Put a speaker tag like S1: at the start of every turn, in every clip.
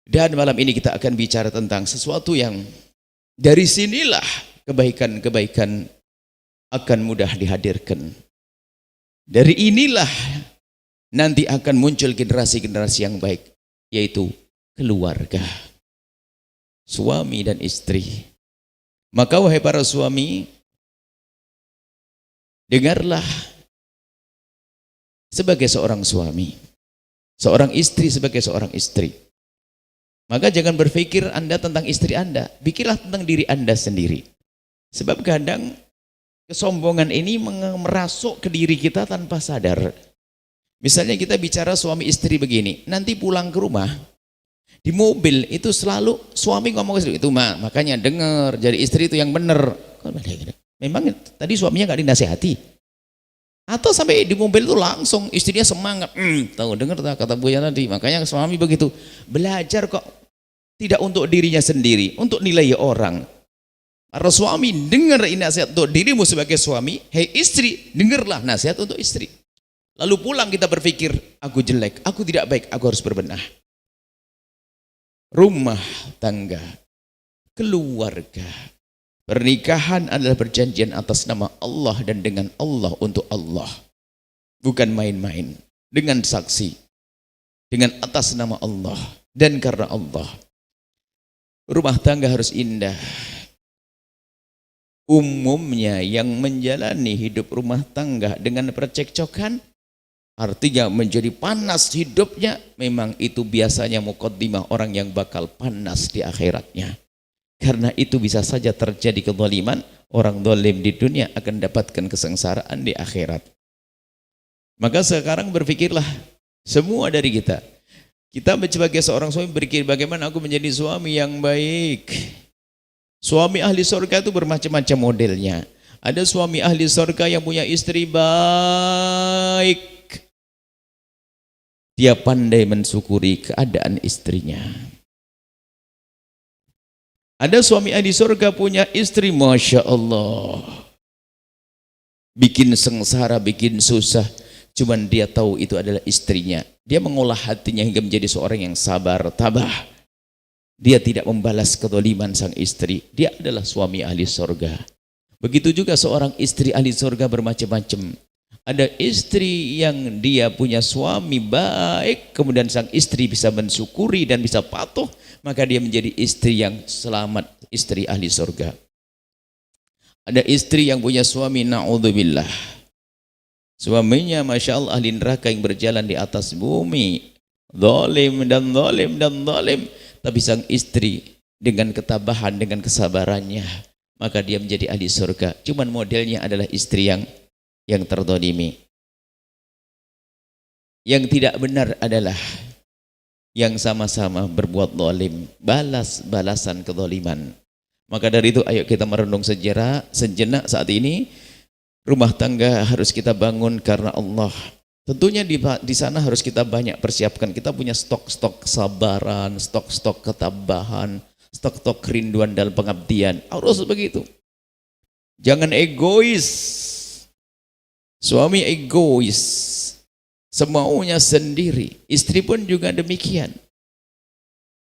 S1: Dan malam ini kita akan bicara tentang sesuatu yang dari sinilah kebaikan-kebaikan akan mudah dihadirkan. Dari inilah nanti akan muncul generasi-generasi yang baik, yaitu keluarga, suami dan istri. Maka wahai para suami, dengarlah sebagai seorang suami, seorang istri sebagai seorang istri. Maka jangan berpikir Anda tentang istri Anda, pikirlah tentang diri Anda sendiri. Sebab kadang kesombongan ini merasuk ke diri kita tanpa sadar. Misalnya kita bicara suami istri begini, nanti pulang ke rumah, di mobil itu selalu suami ngomong itu, makanya dengar, jadi istri itu yang benar. Memang tadi suaminya nggak dinasehati? Atau sampai di mobil itu langsung istrinya semangat, tahu dengar kata Buya tadi, makanya suami begitu. Belajar kok tidak untuk dirinya sendiri, untuk nilai orang. Para suami, dengar nasihat untuk dirimu sebagai suami. Hei istri, dengarlah nasihat untuk istri. Lalu pulang kita berpikir, aku jelek, aku tidak baik, aku harus berbenah. Rumah tangga, keluarga, pernikahan adalah perjanjian atas nama Allah dan dengan Allah untuk Allah. Bukan main-main, dengan saksi, dengan atas nama Allah dan karena Allah. Rumah tangga harus indah. Umumnya yang menjalani hidup rumah tangga dengan percekcokan, artinya menjadi panas hidupnya, memang itu biasanya muqaddimah orang yang bakal panas di akhiratnya. Karena itu bisa saja terjadi kezaliman, orang zalim di dunia akan dapatkan kesengsaraan di akhirat. Maka sekarang berpikirlah semua dari kita. Kita sebagai seorang suami berpikir bagaimana aku menjadi suami yang baik. Suami ahli surga itu bermacam-macam modelnya. Ada suami ahli surga yang punya istri baik. Dia pandai mensyukuri keadaan istrinya. Ada suami ahli surga punya istri, Masya Allah, bikin sengsara, bikin susah, cuman dia tahu itu adalah istrinya. Dia mengolah hatinya hingga menjadi seorang yang sabar, tabah. Dia tidak membalas kezaliman sang istri. Dia adalah suami ahli surga. Begitu juga seorang istri ahli surga bermacam-macam. Ada istri yang dia punya suami baik, kemudian sang istri bisa mensyukuri dan bisa patuh, maka dia menjadi istri yang selamat, istri ahli surga. Ada istri yang punya suami, na'udzubillah, suaminya Masya Allah ahli neraka yang berjalan di atas bumi, zalim dan zalim dan zalim, tapi sang istri dengan ketabahan, dengan kesabarannya, maka dia menjadi ahli surga. Cuman modelnya adalah istri yang terzalimi. Yang tidak benar adalah yang sama-sama berbuat zalim, balas-balasan kezaliman. Maka dari itu ayo kita merenung sejenak saat ini. Rumah tangga harus kita bangun karena Allah. Tentunya di sana harus kita banyak persiapkan. Kita punya stok-stok kesabaran, stok-stok ketabahan, stok-stok kerinduan dalam pengabdian. Harus begitu. Jangan egois. Suami egois, semaunya sendiri. Istri pun juga demikian.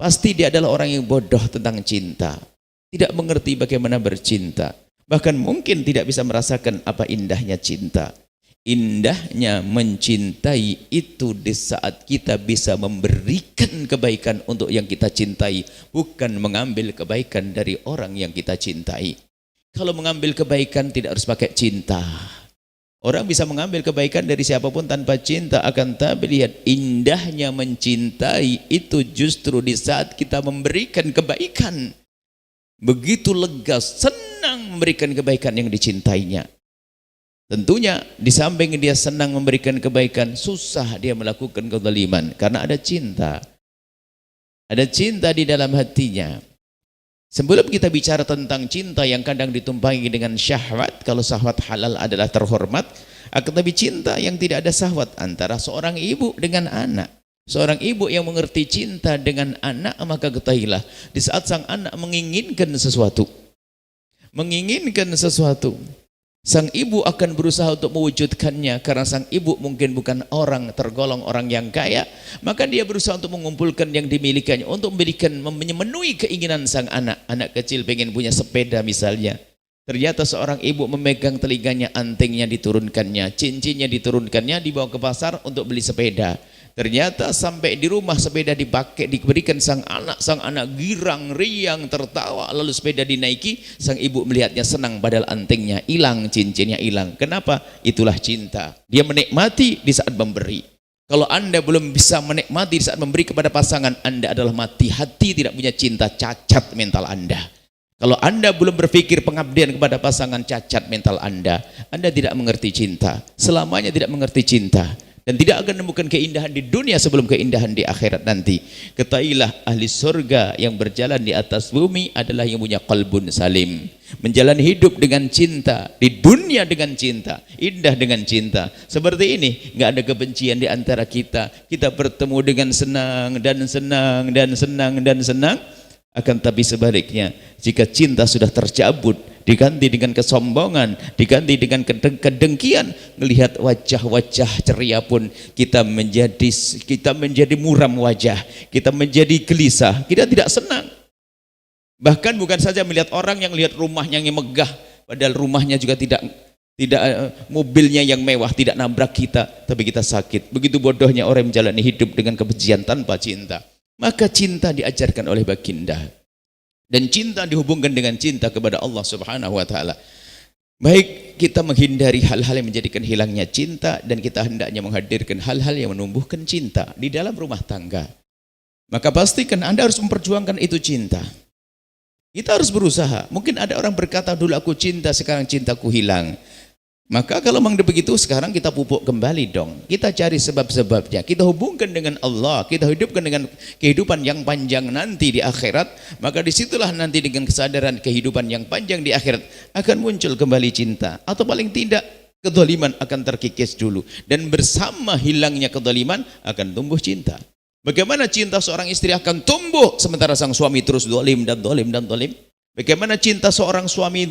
S1: Pasti dia adalah orang yang bodoh tentang cinta, tidak mengerti bagaimana bercinta, bahkan mungkin tidak bisa merasakan apa indahnya cinta. Indahnya mencintai itu di saat kita bisa memberikan kebaikan untuk yang kita cintai, bukan mengambil kebaikan dari orang yang kita cintai. Kalau mengambil kebaikan tidak harus pakai cinta. Orang bisa mengambil kebaikan dari siapapun tanpa cinta, akan tapi lihat indahnya mencintai itu justru di saat kita memberikan kebaikan. Begitu lega, senang memberikan kebaikan yang dicintainya. Tentunya di samping dia senang memberikan kebaikan, susah dia melakukan kezaliman karena ada cinta. Ada cinta di dalam hatinya. Sebelum kita bicara tentang cinta yang kadang ditumpangi dengan syahwat, kalau syahwat halal adalah terhormat, akan tapi cinta yang tidak ada syahwat antara seorang ibu dengan anak. Seorang ibu yang mengerti cinta dengan anak, maka ketahuilah di saat sang anak menginginkan sesuatu, Sang ibu akan berusaha untuk mewujudkannya karena sang ibu mungkin bukan orang tergolong orang yang kaya, maka dia berusaha untuk mengumpulkan yang dimilikannya untuk memenuhi keinginan sang anak. Anak kecil pengen punya sepeda misalnya. Ternyata seorang ibu memegang telinganya, antingnya diturunkannya, cincinnya diturunkannya, dibawa ke pasar untuk beli sepeda. Ternyata sampai di rumah sepeda dipakai, diberikan sang anak girang, riang, tertawa, lalu sepeda dinaiki, sang ibu melihatnya senang padahal antingnya hilang, cincinnya hilang. Kenapa? Itulah cinta. Dia menikmati di saat memberi. Kalau Anda belum bisa menikmati di saat memberi kepada pasangan, Anda adalah mati hati, tidak punya cinta, cacat mental Anda. Kalau Anda belum berpikir pengabdian kepada pasangan, cacat mental Anda tidak mengerti cinta, selamanya tidak mengerti cinta, dan tidak akan menemukan keindahan di dunia sebelum keindahan di akhirat nanti. Ketahuilah ahli surga yang berjalan di atas bumi adalah yang punya qalbun salim, menjalani hidup dengan cinta, di dunia dengan cinta, indah dengan cinta. Seperti ini, nggak ada kebencian di antara kita. Kita bertemu dengan senang dan senang dan senang dan senang. Akan tapi sebaliknya, jika cinta sudah tercabut, diganti dengan kesombongan, diganti dengan kedengkian, melihat wajah-wajah ceria pun kita menjadi muram wajah, kita menjadi gelisah, kita tidak senang. Bahkan bukan saja melihat orang yang lihat rumahnya yang megah, padahal rumahnya juga tidak mobilnya yang mewah, tidak nabrak kita, tapi kita sakit. Begitu bodohnya orang menjalani hidup dengan kebencian tanpa cinta. Maka cinta diajarkan oleh baginda, dan cinta dihubungkan dengan cinta kepada Allah Subhanahu wa taala. Baik kita menghindari hal-hal yang menjadikan hilangnya cinta, dan kita hendaknya menghadirkan hal-hal yang menumbuhkan cinta di dalam rumah tangga. Maka pastikan Anda harus memperjuangkan itu cinta. Kita harus berusaha. Mungkin ada orang berkata, dulu aku cinta, sekarang cintaku hilang. Maka kalau memang begitu, sekarang kita pupuk kembali dong. Kita cari sebab-sebabnya. Kita hubungkan dengan Allah. Kita hidupkan dengan kehidupan yang panjang nanti di akhirat. Maka disitulah nanti dengan kesadaran kehidupan yang panjang di akhirat akan muncul kembali cinta. Atau paling tidak, kezaliman akan terkikis dulu. Dan bersama hilangnya kezaliman akan tumbuh cinta. Bagaimana cinta seorang istri akan tumbuh sementara sang suami terus zalim dan zalim dan zalim? Bagaimana cinta seorang suami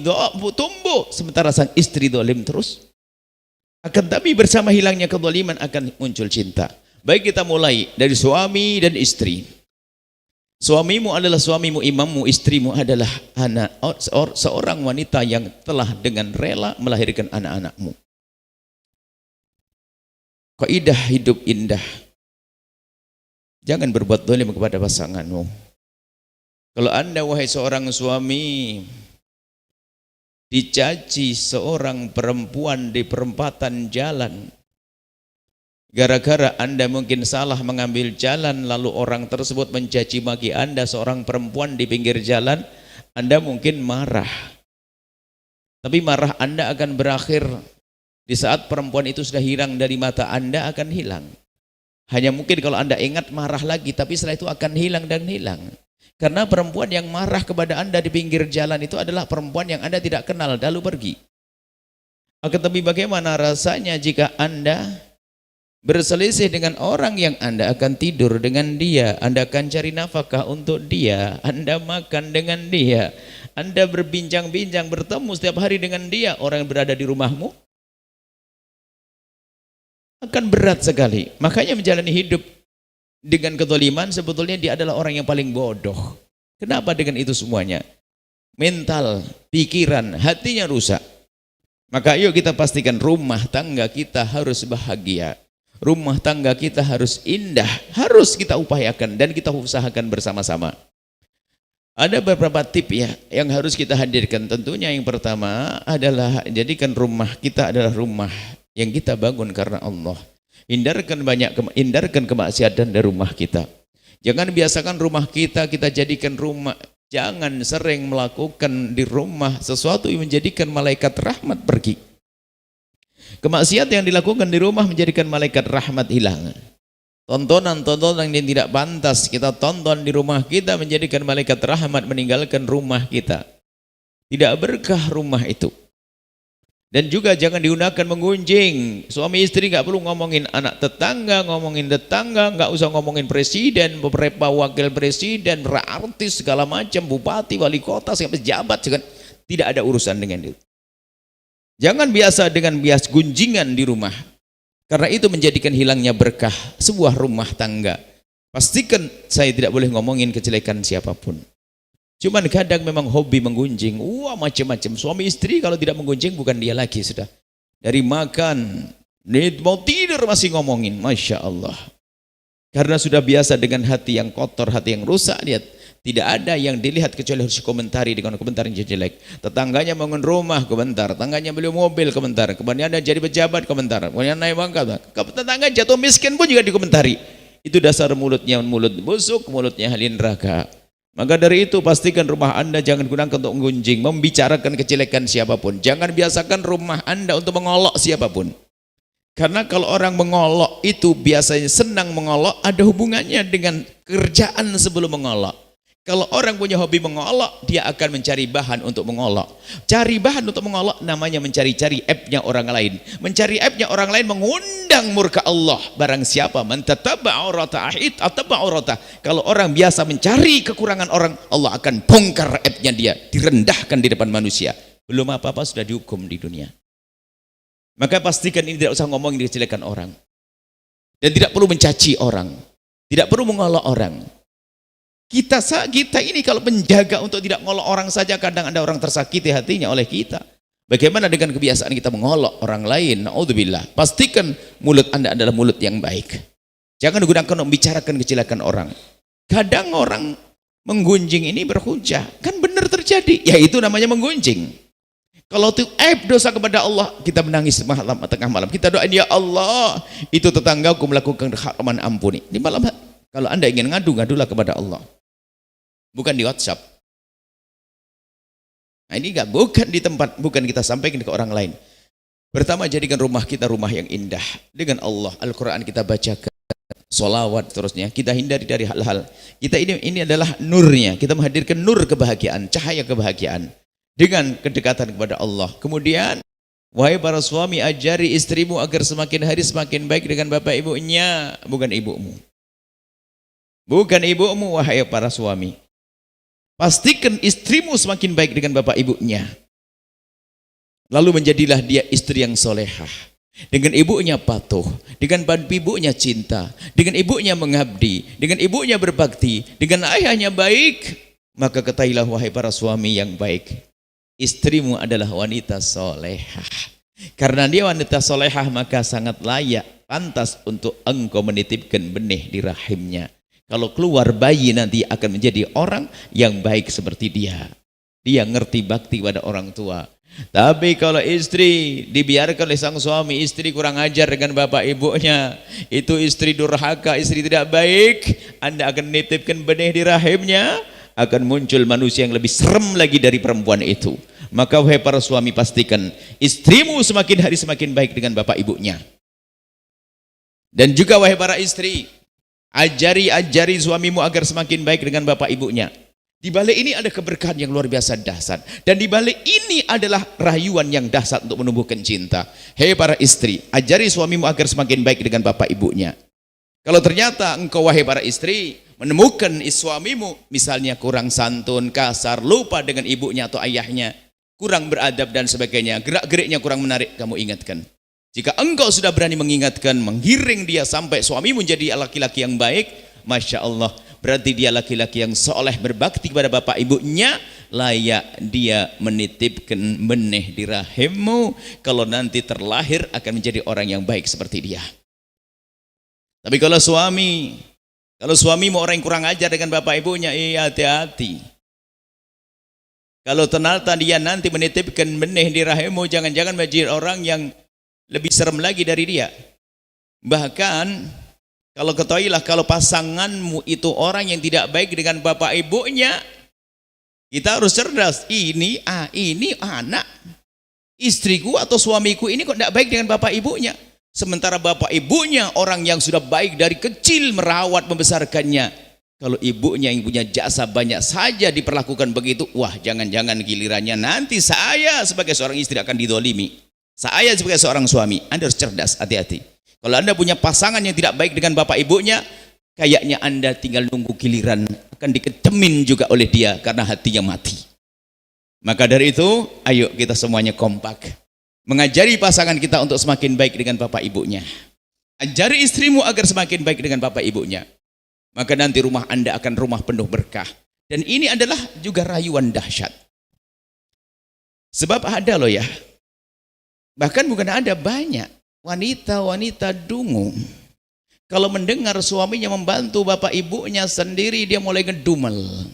S1: tumbuh sementara sang istri zalim terus? Akan tapi bersama hilangnya kezaliman akan muncul cinta. Baik, kita mulai dari suami dan istri. Suamimu adalah suamimu, imammu, istrimu adalah seorang wanita yang telah dengan rela melahirkan anak-anakmu. Kaidah hidup indah. Jangan berbuat zalim kepada pasanganmu. Kalau Anda wahai seorang suami dicaci seorang perempuan di perempatan jalan, gara-gara Anda mungkin salah mengambil jalan, lalu orang tersebut mencaci maki Anda seorang perempuan di pinggir jalan, Anda mungkin marah. Tapi marah Anda akan berakhir di saat perempuan itu sudah hilang dari mata Anda, akan hilang. Hanya mungkin kalau Anda ingat marah lagi, tapi setelah itu akan hilang dan hilang. Karena perempuan yang marah kepada Anda di pinggir jalan itu adalah perempuan yang Anda tidak kenal, lalu pergi. Akan tapi bagaimana rasanya jika Anda berselisih dengan orang yang Anda akan tidur dengan dia, Anda akan cari nafkah untuk dia, Anda makan dengan dia, Anda berbincang-bincang, bertemu setiap hari dengan dia, orang yang berada di rumahmu, akan berat sekali. Makanya menjalani hidup dengan kezaliman sebetulnya dia adalah orang yang paling bodoh. Kenapa dengan itu semuanya? Mental, pikiran, hatinya rusak. Maka yuk kita pastikan rumah tangga kita harus bahagia. Rumah tangga kita harus indah. Harus kita upayakan dan kita usahakan bersama-sama. Ada beberapa tip ya yang harus kita hadirkan. Tentunya yang pertama adalah jadikan rumah kita adalah rumah yang kita bangun karena Allah. Hindarkan kemaksiatan dari rumah kita. Jangan biasakan rumah kita jadikan rumah. Jangan sering melakukan di rumah sesuatu yang menjadikan malaikat rahmat pergi. Kemaksiatan yang dilakukan di rumah menjadikan malaikat rahmat hilang. Tontonan-tontonan yang tidak pantas kita tonton di rumah kita menjadikan malaikat rahmat meninggalkan rumah kita. Tidak berkah rumah itu. Dan juga jangan digunakan menggunjing. Suami istri nggak perlu ngomongin anak tetangga, nggak usah ngomongin presiden, beberapa wakil presiden, artis segala macam, bupati, wali kota, sampai pejabat, tidak ada urusan dengan itu. Jangan biasa dengan bias gunjingan di rumah. Karena itu menjadikan hilangnya berkah sebuah rumah tangga. Pastikan saya tidak boleh ngomongin kejelekan siapapun. Cuman kadang memang hobi menggunjing. Wah, macam-macam. Suami istri kalau tidak menggunjing bukan dia lagi sudah. Dari makan, mau tidur masih ngomongin. Masya Allah. Karena sudah biasa dengan hati yang kotor, hati yang rusak. Lihat, tidak ada yang dilihat kecuali harus komentari dengan komentar yang jelek. Tetangganya bangun rumah, komentar. Tetangganya beli mobil, komentar. Kemudian ada jadi pejabat, komentar. Kemudian naik pangkat. Tetangga jatuh miskin pun juga dikomentari. Itu dasar mulutnya mulut busuk, mulutnya halin neraka. Maka dari itu pastikan rumah Anda jangan gunakan untuk menggunjing, membicarakan kejelekan siapapun. Jangan biasakan rumah Anda untuk mengolok siapapun. Karena kalau orang mengolok itu biasanya senang mengolok, ada hubungannya dengan kerjaan sebelum mengolok. Kalau orang punya hobi mengolok, dia akan mencari bahan untuk mengolok. Cari bahan untuk mengolok namanya mencari-cari aibnya orang lain. Mencari aibnya orang lain mengundang murka Allah. Barang siapa mentataba aurata ahid ataba aurata. Kalau orang biasa mencari kekurangan orang, Allah akan bongkar aibnya dia, direndahkan di depan manusia. Belum apa-apa sudah dihukum di dunia. Maka pastikan ini tidak usah ngomongin kejelekan orang. Dan tidak perlu mencaci orang. Tidak perlu mengolok orang. Kita ini kalau menjaga untuk tidak ngolok orang saja, kadang ada orang tersakiti hatinya oleh kita. Bagaimana dengan kebiasaan kita mengolok orang lain? Na'udzubillah. Pastikan mulut Anda adalah mulut yang baik. Jangan digunakan untuk membicarakan kejelekan orang. Kadang orang menggunjing ini berhujah. Kan benar terjadi. Ya itu namanya menggunjing. Kalau itu aib dosa kepada Allah, kita menangis malam, tengah malam. Kita doain, ya Allah, itu tetanggaku melakukan haraman ampuni. Di malam hari. Kalau Anda ingin ngadu, ngadulah kepada Allah. Bukan di WhatsApp. Nah, ini bukan di tempat, bukan kita sampaikan ke orang lain. Pertama, jadikan rumah kita rumah yang indah dengan Allah. Al-Quran kita bacakan, solawat terusnya. Kita hindari dari hal-hal. Kita ini adalah nurnya. Kita menghadirkan nur kebahagiaan, cahaya kebahagiaan dengan kedekatan kepada Allah. Kemudian, wahai para suami, ajari istrimu agar semakin hari semakin baik dengan bapak ibunya, bukan ibumu. Bukan ibumu, wahai para suami. Pastikan istrimu semakin baik dengan bapak ibunya. Lalu menjadilah dia istri yang solehah. Dengan ibunya patuh, dengan ibunya cinta, dengan ibunya mengabdi, dengan ibunya berbakti, dengan ayahnya baik. Maka ketahuilah wahai para suami yang baik, istrimu adalah wanita solehah. Karena dia wanita solehah, maka sangat layak, pantas untuk engkau menitipkan benih di rahimnya. Kalau keluar bayi nanti akan menjadi orang yang baik seperti dia. Dia ngerti bakti pada orang tua. Tapi kalau istri dibiarkan oleh sang suami, istri kurang ajar dengan bapak ibunya, itu istri durhaka, istri tidak baik, Anda akan menitipkan benih di rahimnya, akan muncul manusia yang lebih serem lagi dari perempuan itu. Maka wahai para suami, pastikan istrimu semakin hari semakin baik dengan bapak ibunya. Dan juga wahai para istri, ajari suamimu agar semakin baik dengan bapak ibunya. Di balik ini ada keberkahan yang luar biasa dahsyat. Dan di balik ini adalah rayuan yang dahsyat untuk menumbuhkan cinta. Hei para istri, ajari suamimu agar semakin baik dengan bapak ibunya. Kalau ternyata engkau wahai para istri menemukan suamimu misalnya kurang santun, kasar, lupa dengan ibunya atau ayahnya, kurang beradab dan sebagainya, gerak-geriknya kurang menarik, kamu ingatkan. Jika engkau sudah berani mengingatkan, menggiring dia sampai suamimu menjadi laki-laki yang baik, Masya Allah, berarti dia laki-laki yang soleh, berbakti kepada bapak ibunya, layak dia menitipkan benih di rahimmu, kalau nanti terlahir akan menjadi orang yang baik seperti dia. Tapi kalau suamimu orang yang kurang ajar dengan bapak ibunya, hati-hati. Kalau ternyata dia nanti menitipkan benih di rahimmu, jangan-jangan menjadi orang yang lebih serem lagi dari dia. Bahkan kalau ketahuilah, kalau pasanganmu itu orang yang tidak baik dengan bapak ibunya, kita harus cerdas. Ini anak istriku atau suamiku ini kok tidak baik dengan bapak ibunya. Sementara bapak ibunya orang yang sudah baik dari kecil merawat membesarkannya. Kalau ibunya yang punya jasa banyak saja diperlakukan begitu, wah jangan-jangan gilirannya nanti saya sebagai seorang istri akan didolimi. Saya sebagai seorang suami, Anda harus cerdas, hati-hati. Kalau Anda punya pasangan yang tidak baik dengan bapak ibunya, kayaknya Anda tinggal nunggu giliran akan diketemin juga oleh dia karena hatinya mati. Maka dari itu, ayo kita semuanya kompak Mengajari pasangan kita untuk semakin baik dengan bapak ibunya. Ajari istrimu agar semakin baik dengan bapak ibunya. Maka nanti rumah Anda akan rumah penuh berkah. Dan ini adalah juga rayuan dahsyat. Sebab ada loh ya. Bahkan bukan ada, banyak wanita-wanita dungu. Kalau mendengar suaminya membantu bapak ibunya sendiri, dia mulai ngedumel.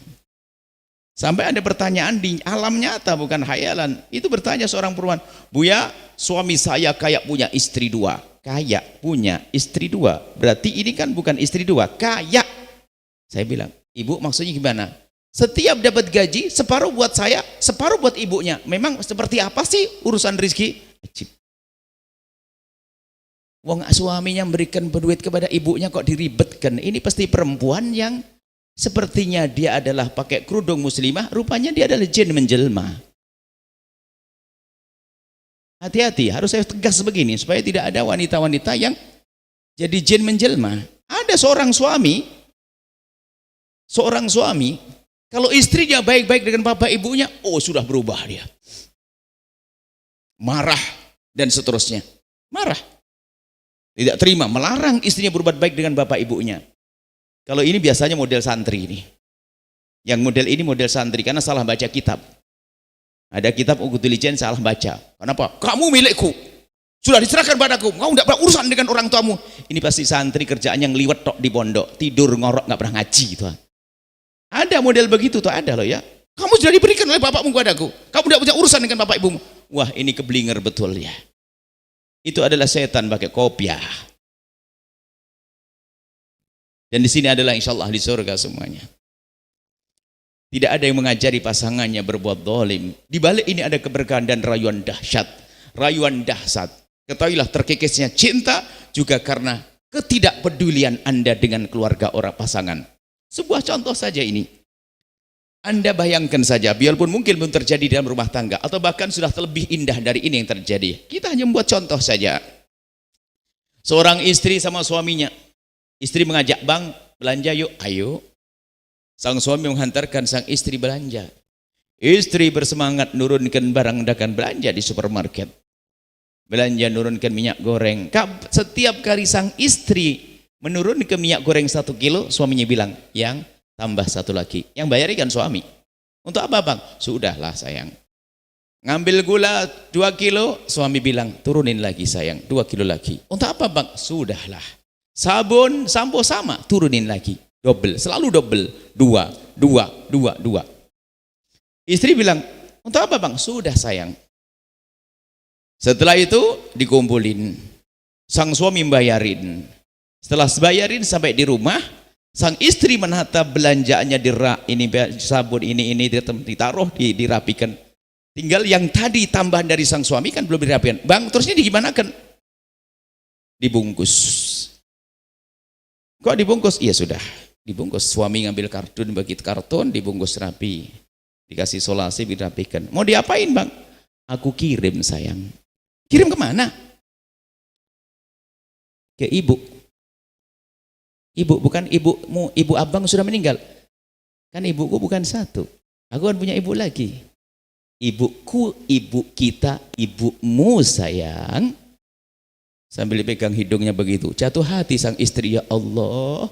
S1: Sampai ada pertanyaan di alam nyata, bukan khayalan. Itu bertanya seorang perempuan, "Buya, suami saya kayak punya istri dua." Kayak punya istri dua, berarti ini kan bukan istri dua, kayak. Saya bilang, "Ibu maksudnya gimana?" "Setiap dapat gaji, separuh buat saya, separuh buat ibunya." Memang seperti apa sih urusan rezeki? Ajib. Wong suaminya memberikan duit kepada ibunya kok diribetkan. Ini pasti perempuan yang sepertinya dia adalah pakai kerudung muslimah, rupanya dia adalah jin menjelma. Hati-hati, harus saya tegas begini supaya tidak ada wanita-wanita yang jadi jin menjelma. Ada seorang suami, kalau istrinya baik-baik dengan bapak ibunya, oh sudah berubah dia. Marah dan seterusnya. Marah. Tidak terima, melarang istrinya berbuat baik dengan bapak ibunya. Kalau ini biasanya model santri ini. Yang model ini model santri karena salah baca kitab. Ada kitab Uqudul Jen salah baca. Kenapa? "Kamu milikku. Sudah diserahkan padaku. Kau tidak pernah urusan dengan orang tuamu." Ini pasti santri kerjaannya ngeliwet tok di pondok, tidur ngorok, nggak pernah ngaji gitu. Ada model begitu tuh, ada loh ya. "Kamu sudah diberikan oleh bapakmu padaku. Kamu tidak punya urusan dengan bapak ibumu." Wah, ini keblinger betul ya. Itu adalah setan pakai kopiah. Dan di sini adalah insya Allah di surga semuanya. Tidak ada yang mengajari pasangannya berbuat zalim. Di balik ini ada keberkahan dan rayuan dahsyat. Rayuan dahsyat. Ketahuilah terkikisnya cinta juga karena ketidakpedulian Anda dengan keluarga orang pasangan. Sebuah contoh saja ini. Anda bayangkan saja, biarpun mungkin belum terjadi dalam rumah tangga atau bahkan sudah lebih indah dari ini yang terjadi. Kita hanya membuat contoh saja. Seorang istri sama suaminya. Istri mengajak, "Bang, belanja yuk." Ayo. Sang suami menghantarkan sang istri belanja. Istri bersemangat nurunkan barang dagangan belanja di supermarket. Belanja nurunkan minyak goreng. Setiap kali sang istri menurunkan minyak goreng 1 kilo, suaminya bilang, "Yang tambah 1 lagi." Yang bayar kan suami. "Untuk apa bang?" "Sudahlah sayang." Ngambil gula 2 kilo, suami bilang, "Turunin lagi sayang, 2 kilo lagi." "Untuk apa bang?" "Sudahlah." Sabun, sampo sama, turunin lagi. Double, selalu double. 2. Istri bilang, "Untuk apa bang?" "Sudah sayang." Setelah itu dikumpulin. Sang suami membayarin. Setelah bayarin sampai di rumah, sang istri menata belanjaannya ini sabun ini ditaruh, dirapikan. Tinggal yang tadi tambahan dari sang suami kan belum dirapikan. "Bang, terusnya digimanakan?" "Dibungkus." "Kok dibungkus?" "Iya sudah, dibungkus." Suami ngambil kartun, begitu karton dibungkus rapi, dikasih solasi, dirapikan. "Mau diapain bang?" "Aku kirim sayang." "Kirim kemana?" "Ke ibu." "Ibu bukan ibumu, ibu abang sudah meninggal." "Kan ibuku bukan satu, aku kan punya ibu lagi." "Ibuku, ibu kita, ibumu sayang." Sambil dipegang hidungnya begitu, jatuh hati sang istri, "Ya Allah,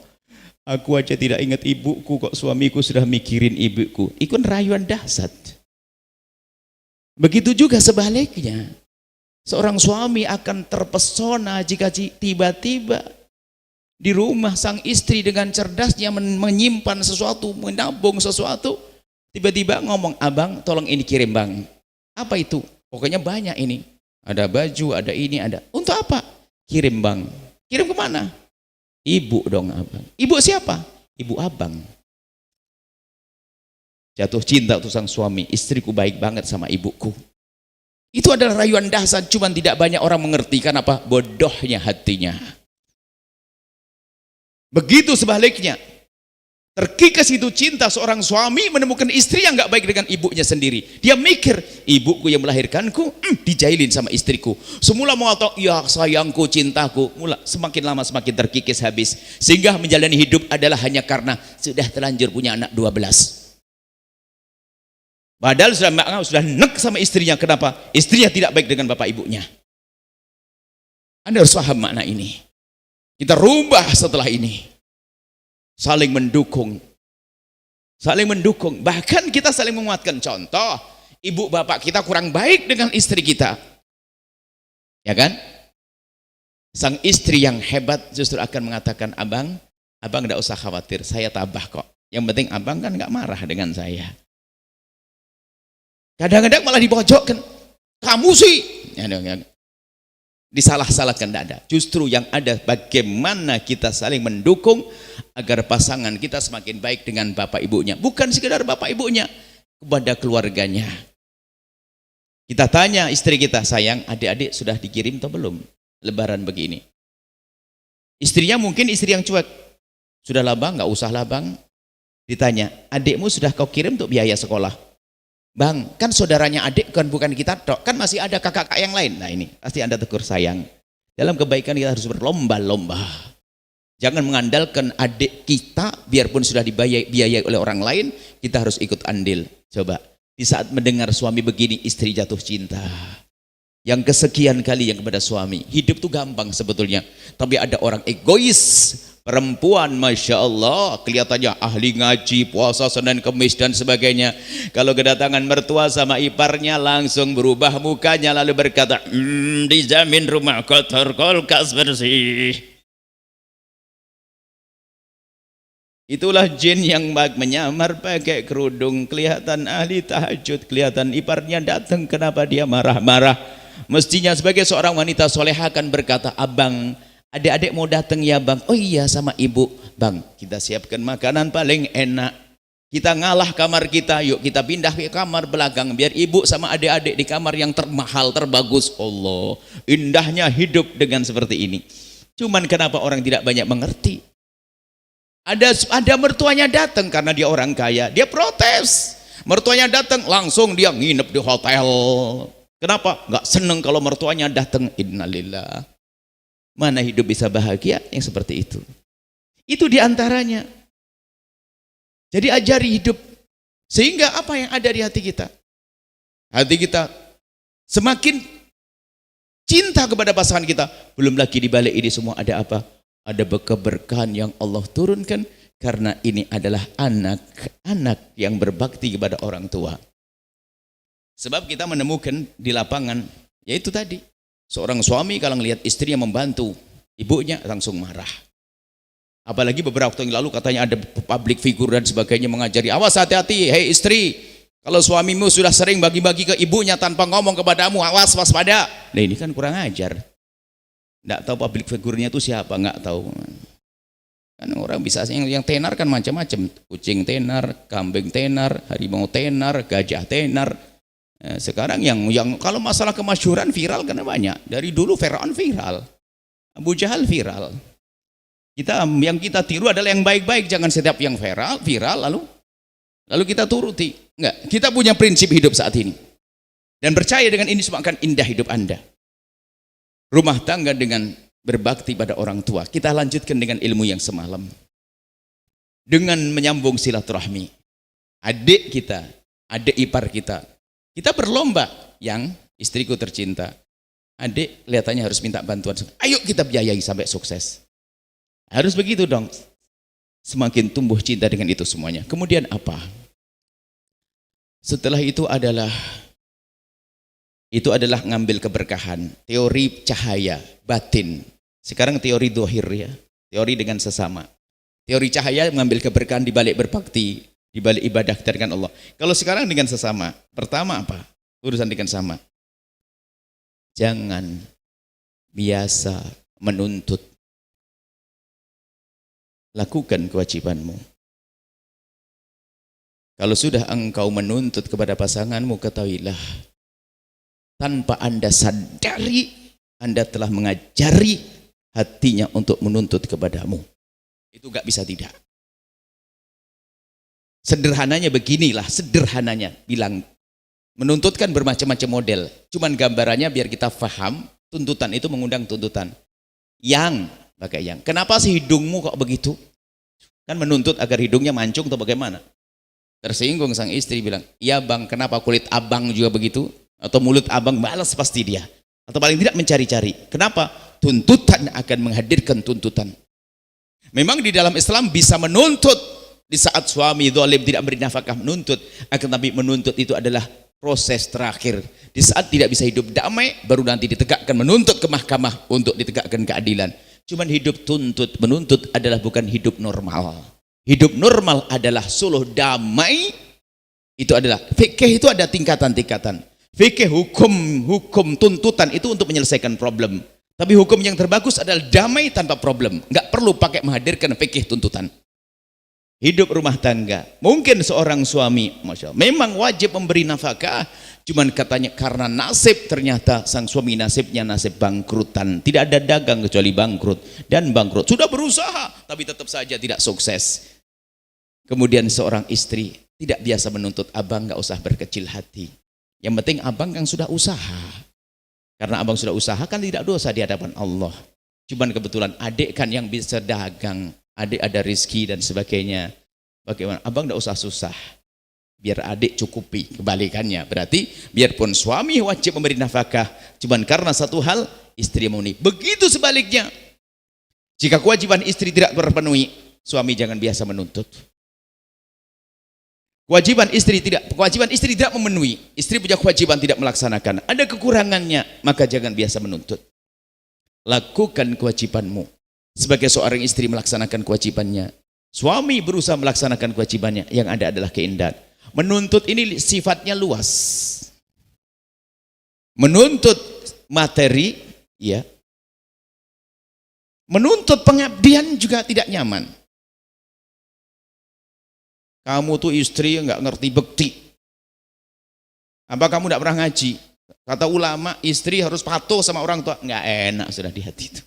S1: aku aja tidak ingat ibuku, kok suamiku sudah mikirin ibuku." Ikut rayuan dahsyat. Begitu juga sebaliknya. Seorang suami akan terpesona jika tiba-tiba di rumah sang istri dengan cerdasnya menyimpan sesuatu, menabung sesuatu, tiba-tiba ngomong, "Abang, tolong ini kirim bang." "Apa itu?" "Pokoknya banyak ini. Ada baju, ada ini, ada." "Untuk apa?" "Kirim bang." "Kirim kemana?" "Ibu dong abang." "Ibu siapa?" "Ibu abang." Jatuh cinta untuk sang suami. "Istriku baik banget sama ibuku." Itu adalah rayuan dahsyat, cuman tidak banyak orang mengerti. Kenapa? Bodohnya hatinya. Begitu sebaliknya. Terkikis itu cinta seorang suami menemukan istri yang gak baik dengan ibunya sendiri. Dia mikir, ibuku yang melahirkanku dijailin sama istriku. Semula mengatakan, "Ya sayangku, cintaku." Mula semakin lama semakin terkikis habis. Sehingga menjalani hidup adalah hanya karena sudah terlanjur punya anak 12. Padahal sudah nek sama istrinya. Kenapa? Istrinya tidak baik dengan bapak ibunya. Anda harus paham makna ini. Kita rubah setelah ini. Saling mendukung. Saling mendukung. Bahkan kita saling menguatkan. Contoh, ibu bapak kita kurang baik dengan istri kita. Ya kan? Sang istri yang hebat justru akan mengatakan, abang tidak usah khawatir, saya tabah kok. Yang penting abang kan nggak marah dengan saya. Kadang-kadang malah dipojokkan. Kamu sih. Disalah-salahkan, tidak ada. Justru yang ada bagaimana kita saling mendukung agar pasangan kita semakin baik dengan bapak ibunya. Bukan sekedar bapak ibunya, kepada keluarganya. Kita tanya istri kita, sayang, adik-adik sudah dikirim atau belum lebaran begini? Istrinya mungkin istri yang cuek. Sudah lah bang, nggak usah lah bang. Ditanya, adikmu sudah kau kirim untuk biaya sekolah? Bang, kan saudaranya adik kan bukan kita tok, kan masih ada kakak-kakak yang lain. Nah ini pasti Anda tegur, sayang. Dalam kebaikan kita harus berlomba-lomba. Jangan mengandalkan adik kita, biarpun sudah dibiayai oleh orang lain, kita harus ikut andil. Coba, di saat mendengar suami begini, istri jatuh cinta. Yang kesekian kali yang kepada suami. Hidup tuh gampang sebetulnya, tapi ada orang egois. Perempuan, Masya Allah, kelihatannya ahli ngaji, puasa Senin Kemis dan sebagainya. Kalau kedatangan mertua sama iparnya, langsung berubah mukanya, lalu berkata, dijamin rumah kotor, kulkas bersih. Itulah jin yang menyamar pakai kerudung, kelihatan ahli tahajud, kelihatan iparnya datang, kenapa dia marah-marah? Mestinya sebagai seorang wanita soleha akan berkata, abang, adik-adik mau datang ya bang? Oh iya, sama ibu. Bang, kita siapkan makanan paling enak. Kita ngalah kamar kita, yuk kita pindah ke kamar belakang, biar ibu sama adik-adik di kamar yang termahal, terbagus. Allah, indahnya hidup dengan seperti ini. Cuman kenapa orang tidak banyak mengerti? Ada mertuanya datang karena dia orang kaya, dia protes. Mertuanya datang, langsung dia nginep di hotel. Kenapa? Nggak seneng kalau mertuanya datang. Innalillah. Mana hidup bisa bahagia yang seperti itu? Itu diantaranya. Jadi ajari hidup. Sehingga apa yang ada di hati kita? Hati kita semakin cinta kepada pasangan kita. Belum lagi di balik ini semua ada apa? Ada keberkahan yang Allah turunkan. Karena ini adalah anak-anak yang berbakti kepada orang tua. Sebab kita menemukan di lapangan, yaitu tadi. Seorang suami kalau melihat istrinya membantu ibunya langsung marah. Apalagi beberapa waktu yang lalu katanya ada public figure dan sebagainya mengajari, awas hati-hati, hei istri, kalau suamimu sudah sering bagi-bagi ke ibunya tanpa ngomong kepadamu, awas waspada. Nah ini kan kurang ajar. Nggak tahu public figurnya itu siapa, nggak tahu. Kan orang bisa yang tenar kan macam-macam, kucing tenar, kambing tenar, harimau tenar, gajah tenar. Sekarang yang kalau masalah kemasyhuran viral karena banyak. Dari dulu Firaun viral, Abu Jahal viral. Yang kita tiru adalah yang baik-baik, jangan setiap yang viral lalu kita turuti. Enggak, kita punya prinsip hidup saat ini. Dan percaya dengan ini semua akan indah hidup Anda. Rumah tangga dengan berbakti pada orang tua. Kita lanjutkan dengan ilmu yang semalam. Dengan menyambung silaturahmi. Adik kita, adik ipar kita. Kita berlomba, yang istriku tercinta. Adik kelihatannya harus minta bantuan. Ayo kita biayai sampai sukses. Harus begitu dong. Semakin tumbuh cinta dengan itu semuanya. Kemudian apa? Setelah itu adalah ngambil keberkahan. Teori cahaya, batin. Sekarang teori dohir ya. Teori dengan sesama. Teori cahaya mengambil keberkahan di balik berbakti. Di balik ibadah kita dengan Allah. Kalau sekarang dengan sesama, pertama apa? Urusan dengan sama. Jangan biasa menuntut. Lakukan kewajibanmu. Kalau sudah engkau menuntut kepada pasanganmu, ketahuilah, tanpa Anda sadari, Anda telah mengajari hatinya untuk menuntut kepadamu. Itu gak bisa tidak. Sederhananya beginilah, sederhananya bilang, menuntutkan bermacam-macam model. Cuman gambarannya biar kita paham, tuntutan itu mengundang tuntutan. Yang, pakai yang. Kenapa sih hidungmu kok begitu? Kan menuntut agar hidungnya mancung atau bagaimana? Tersinggung sang istri bilang, iya bang, kenapa kulit abang juga begitu? Atau mulut abang, balas pasti dia. Atau paling tidak mencari-cari. Kenapa? Tuntutan akan menghadirkan tuntutan. Memang di dalam Islam bisa menuntut di saat suami zalim tidak beri nafkah, menuntut. Akan tapi menuntut itu adalah proses terakhir. Di saat tidak bisa hidup damai, baru nanti ditegakkan, menuntut ke mahkamah untuk ditegakkan keadilan. Cuman hidup tuntut, menuntut adalah bukan hidup normal. Hidup normal adalah suluh damai. Itu adalah fikih, itu ada tingkatan-tingkatan. Fikih hukum tuntutan itu untuk menyelesaikan problem. Tapi hukum yang terbagus adalah damai tanpa problem. Nggak perlu pakai menghadirkan fikih tuntutan. Hidup rumah tangga, mungkin seorang suami, masya Allah, memang wajib memberi nafkah, cuman katanya karena nasib, ternyata sang suami nasibnya nasib bangkrutan, tidak ada dagang kecuali bangkrut, dan bangkrut sudah berusaha tapi tetap saja tidak sukses. Kemudian seorang istri tidak biasa menuntut, abang nggak usah berkecil hati, yang penting abang yang sudah usaha, karena abang sudah usaha kan tidak dosa di hadapan Allah. Cuman kebetulan adik kan yang bisa dagang, adik ada rizki dan sebagainya. Bagaimana? Abang tidak usah susah, biar adik cukupi. Kebalikannya, berarti biarpun suami wajib memberi nafkah, cuman karena satu hal istri memenuhi. Begitu sebaliknya, jika kewajiban istri tidak terpenuhi, suami jangan biasa menuntut. Kewajiban istri tidak memenuhi, istri punya kewajiban tidak melaksanakan, ada kekurangannya, maka jangan biasa menuntut. Lakukan kewajibanmu. Sebagai seorang istri melaksanakan kewajibannya, suami berusaha melaksanakan kewajibannya, yang ada adalah keindahan. Menuntut ini sifatnya luas. Menuntut materi, ya. Menuntut pengabdian juga tidak nyaman. Kamu tuh istri nggak ngerti bekti. Apa kamu tidak pernah ngaji? Kata ulama, istri harus patuh sama orang tua. Nggak enak sudah di hati itu.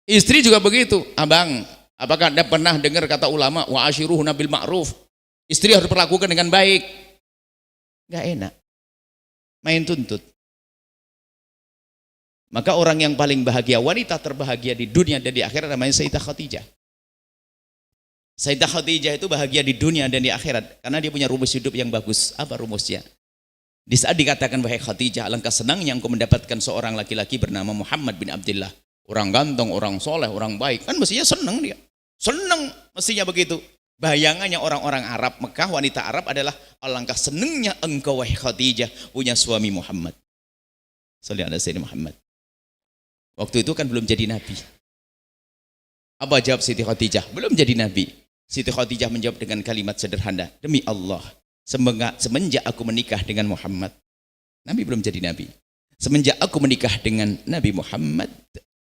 S1: Istri juga begitu. Abang, apakah Anda pernah dengar kata ulama, wa ashiruhunna bil ma'ruf? Istri harus perlakukan dengan baik. Nggak enak. Main tuntut. Maka orang yang paling bahagia, wanita terbahagia di dunia dan di akhirat namanya Sayyidah Khadijah. Sayyidah Khadijah itu bahagia di dunia dan di akhirat karena dia punya rumus hidup yang bagus. Apa rumusnya? Di saat dikatakan, wahai Khadijah, alangkah senangnya engkau mendapatkan seorang laki-laki bernama Muhammad bin Abdullah. Orang ganteng, orang soleh, orang baik. Kan mestinya senang dia. Senang mestinya begitu. Bayangannya orang-orang Arab, Mekah, wanita Arab adalah alangkah senangnya engkau, wahai Khadijah, punya suami Muhammad. Sallallahu alaihi wasallam Muhammad. Waktu itu kan belum jadi nabi. Apa jawab Siti Khadijah? Belum jadi nabi. Siti Khadijah menjawab dengan kalimat sederhana, demi Allah, semenjak aku menikah dengan Muhammad, Nabi belum jadi nabi. Semenjak aku menikah dengan Nabi Muhammad,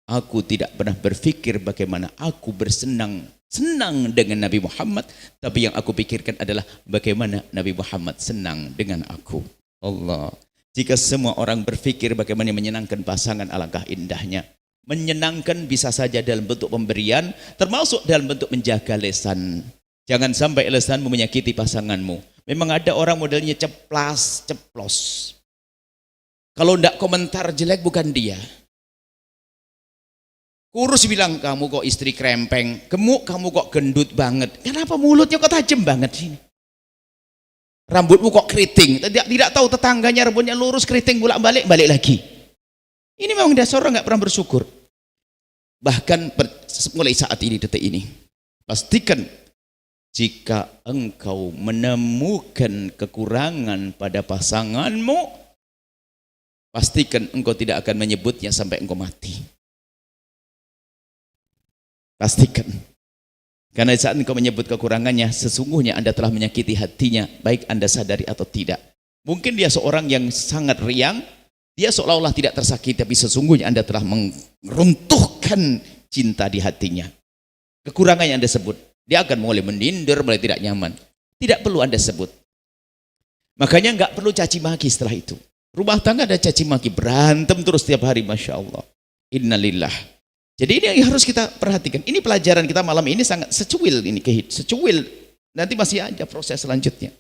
S1: aku tidak pernah berpikir bagaimana aku senang dengan Nabi Muhammad, tapi yang aku pikirkan adalah bagaimana Nabi Muhammad senang dengan aku. Allah. Jika semua orang berpikir bagaimana menyenangkan pasangan, alangkah indahnya. Menyenangkan bisa saja dalam bentuk pemberian, termasuk dalam bentuk menjaga lesan. Jangan sampai lesanmu menyakiti pasanganmu. Memang ada orang modelnya ceplos. Kalau tidak komentar jelek bukan dia. Kurus bilang, kamu kok istri krempeng, gemuk kamu kok gendut banget. Kenapa mulutnya kok tajam banget sini? Rambutmu kok keriting. Tidak tahu tetangganya rambutnya lurus, keriting, balik lagi. Ini memang dasar orang nggak pernah bersyukur. Bahkan mulai saat ini, detik ini, pastikan jika engkau menemukan kekurangan pada pasanganmu, pastikan engkau tidak akan menyebutnya sampai engkau mati. Pastikan. Karena saat engkau menyebut kekurangannya, sesungguhnya Anda telah menyakiti hatinya, baik Anda sadari atau tidak. Mungkin dia seorang yang sangat riang, dia seolah-olah tidak tersakiti, tapi sesungguhnya Anda telah meruntuhkan cinta di hatinya. Kekurangan yang Anda sebut, dia akan mulai menindir, mulai tidak nyaman. Tidak perlu Anda sebut. Makanya nggak perlu caci maki setelah itu. Rumah tangga ada caci maki, berantem terus tiap hari, Masya Allah. Innalillah. Jadi ini yang harus kita perhatikan. Ini pelajaran kita malam ini sangat secuil, secuil. Nanti masih ada proses selanjutnya.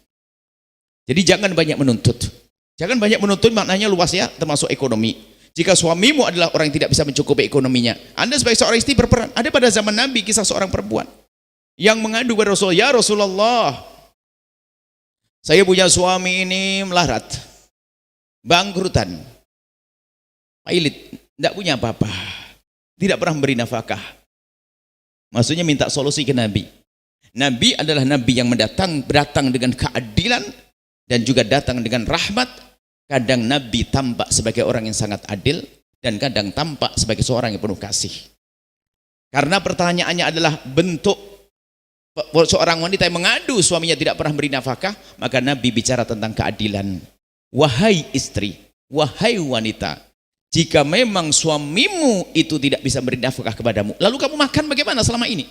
S1: Jadi jangan banyak menuntut. Jangan banyak menuntut, maknanya luas ya, termasuk ekonomi. Jika suamimu adalah orang yang tidak bisa mencukupi ekonominya, Anda sebagai seorang istri berperan. Ada pada zaman Nabi kisah seorang perempuan. yang mengadu kepada Rasul, ya Rasulullah, saya punya suami ini melarat, bangkrutan, pailit, tidak punya apa-apa, tidak pernah memberi nafkah. Maksudnya minta solusi ke Nabi. Nabi adalah Nabi yang datang dengan keadilan dan juga datang dengan rahmat. Kadang Nabi tampak sebagai orang yang sangat adil dan kadang tampak sebagai seorang yang penuh kasih. Karena pertanyaannya adalah bentuk seorang wanita yang mengadu suaminya tidak pernah beri nafkah, maka Nabi bicara tentang keadilan. Wahai istri, wahai wanita, jika memang suamimu itu tidak bisa beri nafkah kepadamu, lalu kamu makan bagaimana selama ini?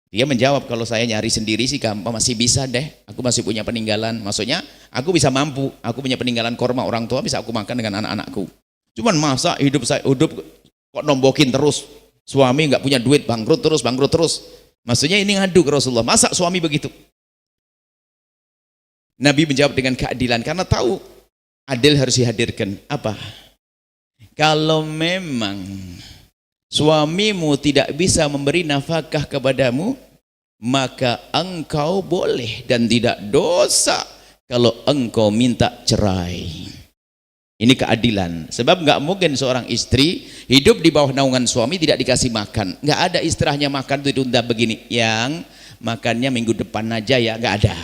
S1: Dia menjawab, kalau saya nyari sendiri sih gampang, masih bisa deh, aku masih punya peninggalan. Maksudnya aku bisa mampu, aku punya peninggalan korma orang tua, bisa aku makan dengan anak-anakku. Cuman masa hidup saya kok nombokin terus, suami nggak punya duit, bangkrut terus. Maksudnya ini ngadu ke Rasulullah, masa suami begitu? Nabi menjawab dengan keadilan, karena tahu adil harus dihadirkan. Apa? Kalau memang suamimu tidak bisa memberi nafkah kepadamu, maka engkau boleh dan tidak dosa kalau engkau minta cerai. Ini keadilan. Sebab nggak mungkin seorang istri hidup di bawah naungan suami tidak dikasih makan. Nggak ada istilahnya makan itu ditunda begini. Yang makannya minggu depan aja ya, nggak ada.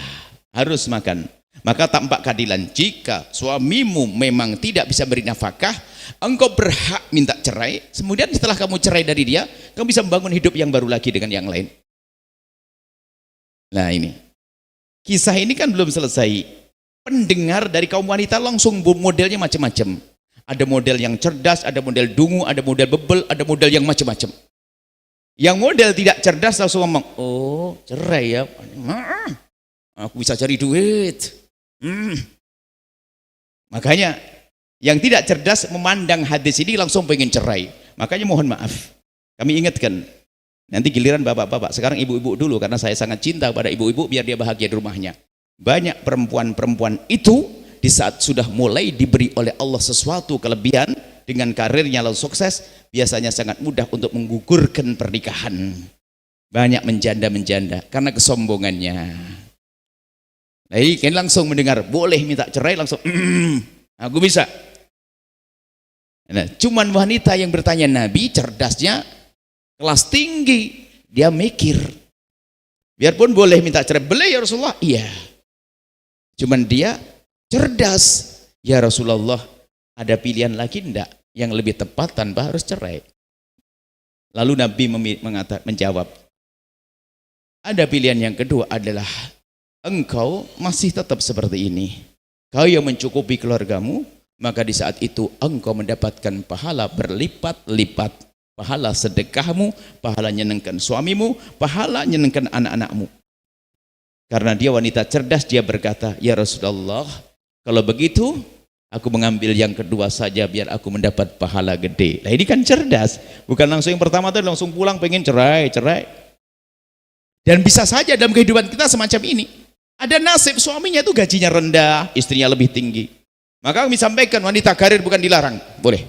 S1: Harus makan. Maka tampak keadilan. Jika suamimu memang tidak bisa beri nafkah, engkau berhak minta cerai. Kemudian setelah kamu cerai dari dia, kamu bisa membangun hidup yang baru lagi dengan yang lain. Nah ini, kisah ini kan belum selesai. Pendengar dari kaum wanita langsung modelnya macam-macam. Ada model yang cerdas, ada model dungu, ada model bebel, ada model yang macam-macam. Yang model tidak cerdas langsung ngomong, oh cerai ya, aku bisa cari duit. Makanya yang tidak cerdas memandang hadis ini langsung pengen cerai. Makanya mohon maaf, kami ingatkan, nanti giliran bapak-bapak, sekarang ibu-ibu dulu, karena saya sangat cinta pada ibu-ibu biar dia bahagia di rumahnya. Banyak perempuan-perempuan itu di saat sudah mulai diberi oleh Allah sesuatu kelebihan dengan karirnya lalu sukses, biasanya sangat mudah untuk menggugurkan pernikahan. Banyak menjanda-menjanda karena kesombongannya. Nah, ini langsung mendengar boleh minta cerai langsung aku bisa. Nah, cuman wanita yang bertanya Nabi cerdasnya kelas tinggi, dia mikir biarpun boleh minta cerai, boleh ya Rasulullah, iya. Cuman dia cerdas, ya Rasulullah, ada pilihan lagi enggak yang lebih tepat tanpa harus cerai? Lalu Nabi menjawab, ada pilihan yang kedua adalah engkau masih tetap seperti ini, kau yang mencukupi keluargamu, maka di saat itu engkau mendapatkan pahala berlipat-lipat, pahala sedekahmu, pahala nyenengkan suamimu, pahala nyenengkan anak-anakmu. Karena dia wanita cerdas, dia berkata, ya Rasulullah, kalau begitu aku mengambil yang kedua saja biar aku mendapat pahala gede. Nah ini kan cerdas, bukan langsung yang pertama tadi langsung pulang pengen cerai. Dan bisa saja dalam kehidupan kita semacam ini, ada nasib suaminya itu gajinya rendah, istrinya lebih tinggi. Maka kami sampaikan wanita karir bukan dilarang, boleh.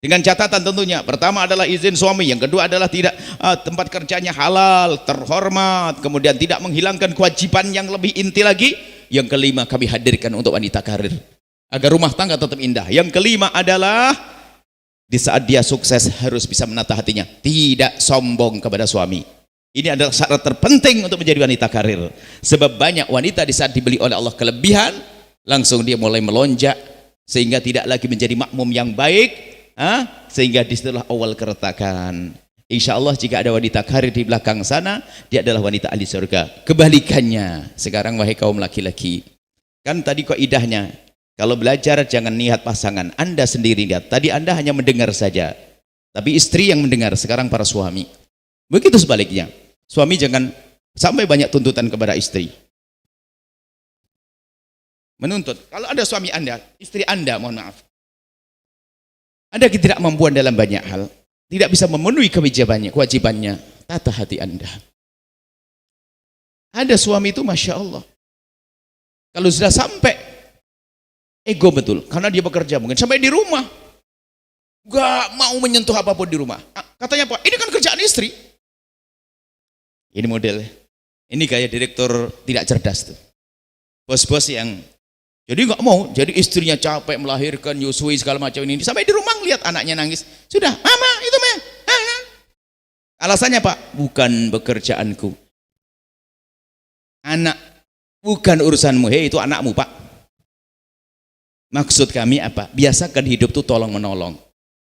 S1: Dengan catatan tentunya, pertama adalah izin suami, yang kedua adalah tidak tempat kerjanya halal, terhormat, kemudian tidak menghilangkan kewajiban yang lebih inti lagi. Yang kelima kami hadirkan untuk wanita karir agar rumah tangga tetap indah. Yang kelima adalah di saat dia sukses harus bisa menata hatinya, tidak sombong kepada suami. Ini adalah syarat terpenting untuk menjadi wanita karir. Sebab banyak wanita di saat dibeli oleh Allah kelebihan, langsung dia mulai melonjak sehingga tidak lagi menjadi makmum yang baik. Sehingga disitulah awal keretakan. Insya Allah jika ada wanita karir di belakang sana, dia adalah wanita ahli surga. Kebalikannya sekarang wahai kaum laki-laki, kan tadi kaidahnya kalau belajar jangan lihat pasangan, Anda sendiri lihat. Tadi Anda hanya mendengar saja, tapi istri yang mendengar. Sekarang para suami begitu sebaliknya, suami jangan sampai banyak tuntutan kepada istri, menuntut. Kalau ada suami Anda, istri Anda, mohon maaf, ada ketidakmampuan dalam banyak hal, tidak bisa memenuhi kewajibannya, tata hati Anda. Ada suami itu Masya Allah, kalau sudah sampai ego betul, karena dia bekerja mungkin sampai di rumah gak mau menyentuh apapun di rumah. Katanya apa? Ini kan kerjaan istri. Ini model. Ini gaya direktur tidak cerdas tuh. Bos-bos yang jadi nggak mau, jadi istrinya capek melahirkan, nyusui segala macam ini. Sampai di rumah lihat anaknya nangis. Sudah, mama itu mah. Alasannya Pak, bukan pekerjaanku. Anak, bukan urusanmu. Hei, itu anakmu Pak. Maksud kami apa? Biasakan hidup itu tolong menolong.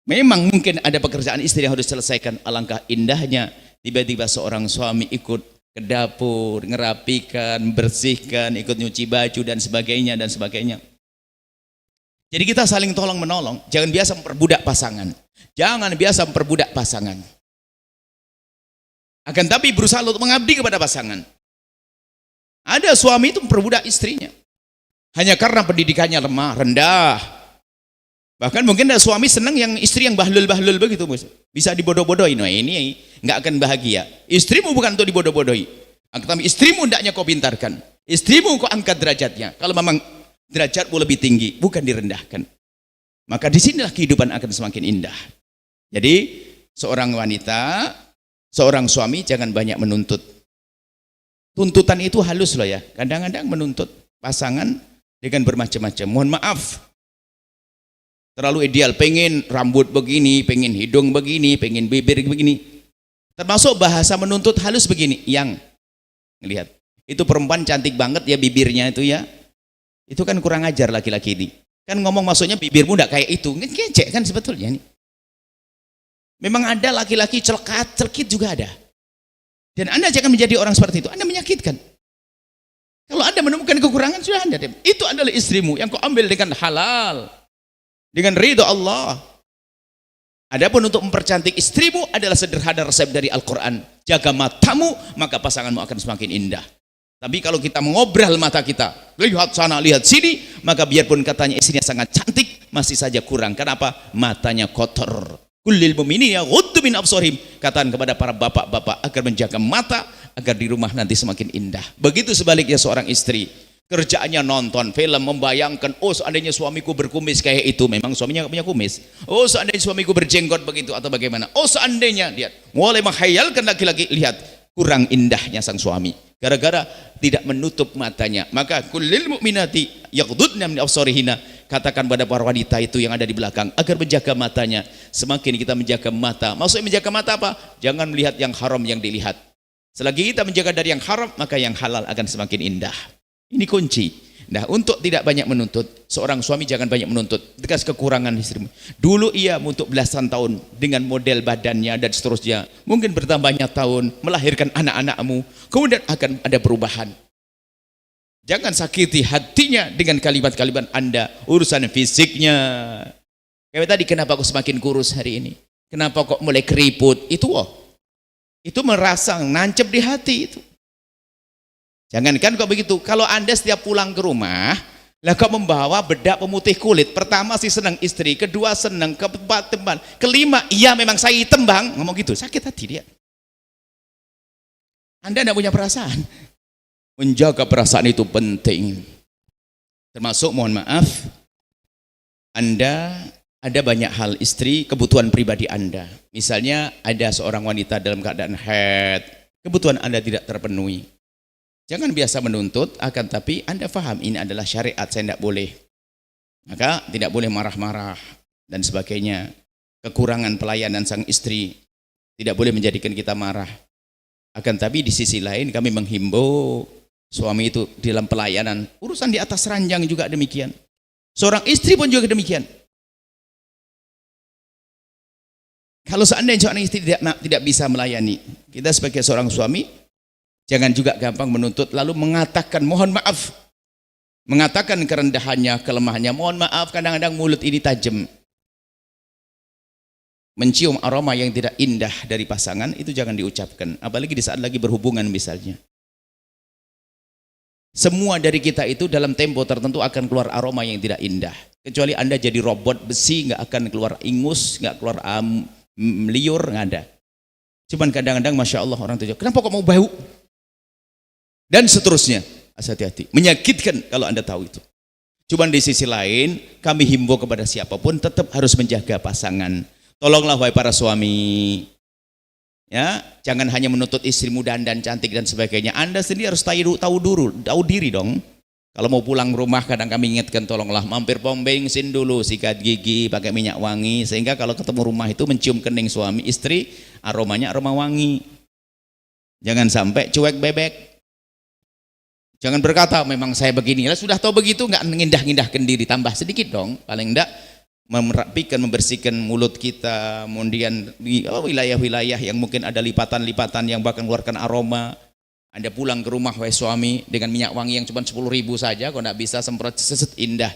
S1: Memang mungkin ada pekerjaan istri yang harus diselesaikan. Alangkah indahnya tiba-tiba seorang suami ikut ke dapur, ngerapikan, bersihkan, ikut nyuci baju dan sebagainya dan sebagainya. Jadi kita saling tolong menolong. Jangan biasa memperbudak pasangan. Jangan biasa memperbudak pasangan. Akan tapi berusaha untuk mengabdi kepada pasangan. Ada suami itu memperbudak istrinya. Hanya karena pendidikannya lemah, rendah. Bahkan mungkin ada suami senang yang istri yang bahlul-bahlul begitu, bisa dibodoh-bodohin. Nah, ini nggak akan bahagia. Istrimu bukan untuk dibodoh-bodohi. Tapi istrimu hendaknya kau pintarkan. Istrimu kau angkat derajatnya. Kalau memang derajatmu lebih tinggi, bukan direndahkan. Maka disinilah kehidupan akan semakin indah. Jadi seorang wanita, seorang suami jangan banyak menuntut. Tuntutan itu halus loh ya. Kadang-kadang menuntut pasangan dengan bermacam-macam. Mohon maaf. Terlalu ideal, pengen rambut begini, pengen hidung begini, pengen bibir begini. Termasuk bahasa menuntut halus begini, yang lihat itu perempuan cantik banget ya bibirnya itu ya. Itu kan kurang ajar laki-laki ini. Kan ngomong maksudnya bibirmu enggak kayak itu. Ngecek kan sebetulnya ini. Memang ada laki-laki celekat, celkit juga ada. Dan Anda jangan menjadi orang seperti itu. Anda menyakitkan. Kalau Anda menemukan kekurangan sudah Anda. Itu adalah istrimu yang kau ambil dengan halal. Dengan ridho Allah. Adapun untuk mempercantik istrimu adalah sederhana resep dari Al-Quran. Jaga matamu, maka pasanganmu akan semakin indah. Tapi kalau kita mengobral mata kita, lihat sana, lihat sini, maka biarpun katanya istrinya sangat cantik, masih saja kurang. Kenapa? Matanya kotor. Kullil mu'minina yaghuddu min absarihim. Katakan kepada para bapak-bapak agar menjaga mata, agar di rumah nanti semakin indah. Begitu sebaliknya seorang istri. Kerjaannya nonton film, membayangkan, oh seandainya suamiku berkumis kayak itu, memang suaminya nggak punya kumis. Oh seandainya suamiku berjenggot begitu atau bagaimana. Oh seandainya, lihat, mulai menghayalkan laki-laki, lihat kurang indahnya sang suami. Gara-gara tidak menutup matanya. Maka kullil mu'minati yaghdudna min absarihinna. Katakan pada para wanita itu yang ada di belakang agar menjaga matanya. Semakin kita menjaga mata, maksudnya menjaga mata apa? Jangan melihat yang haram yang dilihat. Selagi kita menjaga dari yang haram, maka yang halal akan semakin indah. Ini kunci. Nah, untuk tidak banyak menuntut, seorang suami jangan banyak menuntut atas kekurangan istrimu. Dulu ia untuk belasan tahun dengan model badannya dan seterusnya, mungkin bertambahnya tahun, melahirkan anak-anakmu, kemudian akan ada perubahan. Jangan sakiti hatinya dengan kalimat-kalimat Anda, urusan fisiknya. Kayak tadi, kenapa kok semakin kurus hari ini? Kenapa kok mulai keriput? Itu itu merasa nancep di hati itu. Jangankan kok begitu, kalau Anda setiap pulang ke rumah, lah kok membawa bedak pemutih kulit, pertama sih senang istri, kedua senang, keempat teman, kelima, iya memang saya hitam bang, ngomong gitu, sakit hati dia. Anda tidak punya perasaan. Menjaga perasaan itu penting. Termasuk, mohon maaf, Anda ada banyak hal istri, kebutuhan pribadi Anda. Misalnya ada seorang wanita dalam keadaan haid, kebutuhan Anda tidak terpenuhi. Jangan biasa menuntut, akan tapi Anda faham ini adalah syariat, saya tidak boleh. Maka tidak boleh marah-marah dan sebagainya. Kekurangan pelayanan sang istri tidak boleh menjadikan kita marah. Akan tapi di sisi lain kami menghimbau suami itu dalam pelayanan, urusan di atas ranjang juga demikian. Seorang istri pun juga demikian. Kalau seandainya seorang istri tidak bisa melayani, kita sebagai seorang suami jangan juga gampang menuntut lalu mengatakan mohon maaf, mengatakan kerendahannya, kelemahannya. Mohon maaf, kadang-kadang mulut ini tajam, mencium aroma yang tidak indah dari pasangan, itu jangan diucapkan, apalagi di saat lagi berhubungan misalnya. Semua dari kita itu dalam tempo tertentu akan keluar aroma yang tidak indah, kecuali Anda jadi robot besi, nggak akan keluar ingus, nggak keluar liur, nggak ada. Cuman kadang-kadang Masya Allah orang tuh, kenapa kok mau bau? Dan seterusnya, hati-hati, menyakitkan kalau Anda tahu itu. Cuman di sisi lain, kami himbau kepada siapapun tetap harus menjaga pasangan. Tolonglah wahai para suami, Ya, jangan hanya menuntut istrimu dandan cantik dan sebagainya. Anda sendiri harus tahu diri dong. Kalau mau pulang rumah kadang kami ingatkan, tolonglah mampir pom bensin dulu, sikat gigi, pakai minyak wangi, sehingga kalau ketemu rumah itu mencium kening suami istri, aromanya aroma wangi. Jangan sampai cuek bebek. Jangan berkata memang saya begini, lah sudah tahu begitu nggak ngindah-ngindahkan diri, tambah sedikit dong, paling enggak merapikan, membersihkan mulut kita, kemudian wilayah-wilayah yang mungkin ada lipatan-lipatan yang bahkan mengeluarkan aroma. Anda pulang ke rumah wahai suami dengan minyak wangi yang cuma 10.000 saja, kok tidak bisa semprot seset indah.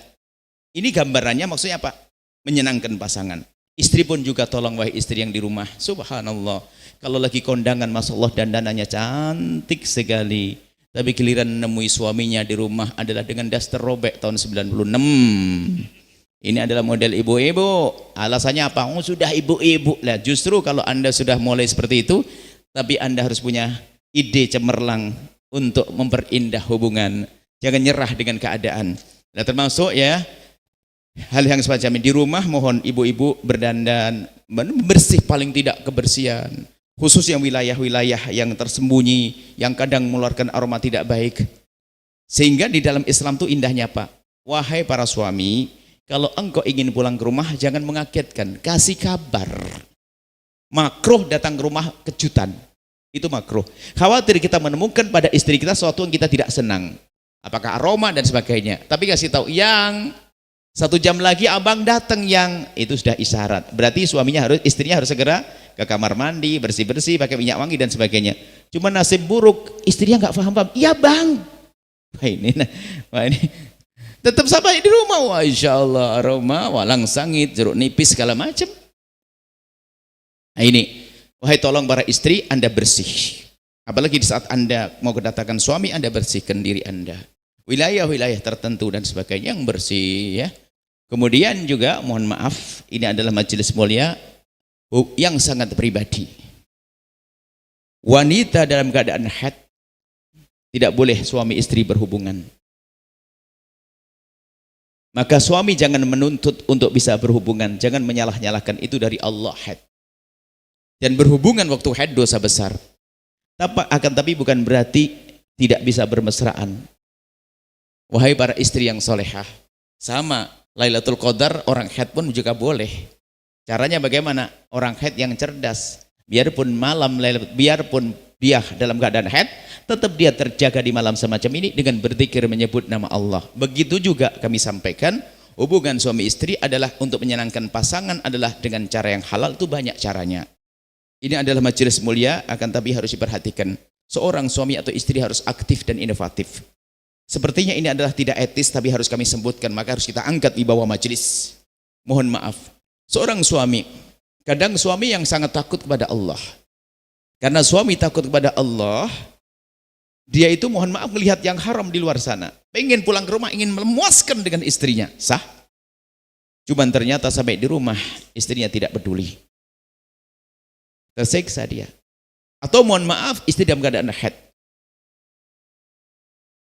S1: Ini gambarannya maksudnya apa? Menyenangkan pasangan. Istri pun juga tolong wahai istri yang di rumah. Subhanallah. Kalau lagi kondangan, Masya Allah, dandanannya cantik sekali. Tapi giliran nemui suaminya di rumah adalah dengan daster robek tahun 96. Ini adalah model ibu-ibu. Alasannya apa? Oh, sudah ibu-ibu lah. Justru kalau Anda sudah mulai seperti itu, tapi Anda harus punya ide cemerlang untuk memperindah hubungan. Jangan nyerah dengan keadaan. Nah, termasuk ya hal yang semacam ini di rumah, mohon ibu-ibu berdandan bersih, paling tidak kebersihan. Khusus yang wilayah-wilayah yang tersembunyi, yang kadang mengeluarkan aroma tidak baik. Sehingga di dalam Islam itu indahnya apa? Wahai para suami, kalau engkau ingin pulang ke rumah, jangan mengagetkan, kasih kabar. Makruh datang ke rumah kejutan. Itu makruh. Khawatir kita menemukan pada istri kita sesuatu yang kita tidak senang. Apakah aroma dan sebagainya. Tapi kasih tahu, yang 1 jam lagi abang datang, yang itu sudah isyarat. Berarti istrinya harus segera ke kamar mandi, bersih-bersih, pakai minyak wangi dan sebagainya. Cuma nasib buruk, istrinya nggak paham-paham. Iya bang. Wah ini tetap sampai di rumah. Wah, insya Allah aroma, walang sangit, jeruk nipis segala macam. Nah ini, wahai tolong para istri, Anda bersih. Apalagi di saat Anda mau kedatangan suami, Anda bersihkan diri Anda. Wilayah-wilayah tertentu dan sebagainya yang bersih ya. Kemudian juga mohon maaf, ini adalah majelis mulia yang sangat pribadi. Wanita dalam keadaan haid tidak boleh suami istri berhubungan. Maka suami jangan menuntut untuk bisa berhubungan, jangan menyalah-nyalahkan, itu dari Allah haid. Dan berhubungan waktu haid dosa besar. Tapi bukan berarti tidak bisa bermesraan. Wahai para istri yang solehah, sama Lailatul Qadar orang haid pun juga boleh. Caranya bagaimana? Orang haid yang cerdas, biarpun biarpun dia dalam keadaan haid, tetap dia terjaga di malam semacam ini dengan berzikir menyebut nama Allah. Begitu juga kami sampaikan, hubungan suami istri adalah untuk menyenangkan pasangan adalah dengan cara yang halal, itu banyak caranya. Ini adalah majelis mulia, akan tapi harus diperhatikan. Seorang suami atau istri harus aktif dan inovatif. Sepertinya ini adalah tidak etis, tapi harus kami sebutkan, maka harus kita angkat di bawah majelis. Mohon maaf. Seorang suami, kadang suami yang sangat takut kepada Allah. Karena suami takut kepada Allah, dia itu mohon maaf melihat yang haram di luar sana. Pengen pulang ke rumah, ingin memuaskan dengan istrinya. Sah. Cuman ternyata sampai di rumah, istrinya tidak peduli. Tersiksa dia. Atau mohon maaf, istri dalam keadaan haid.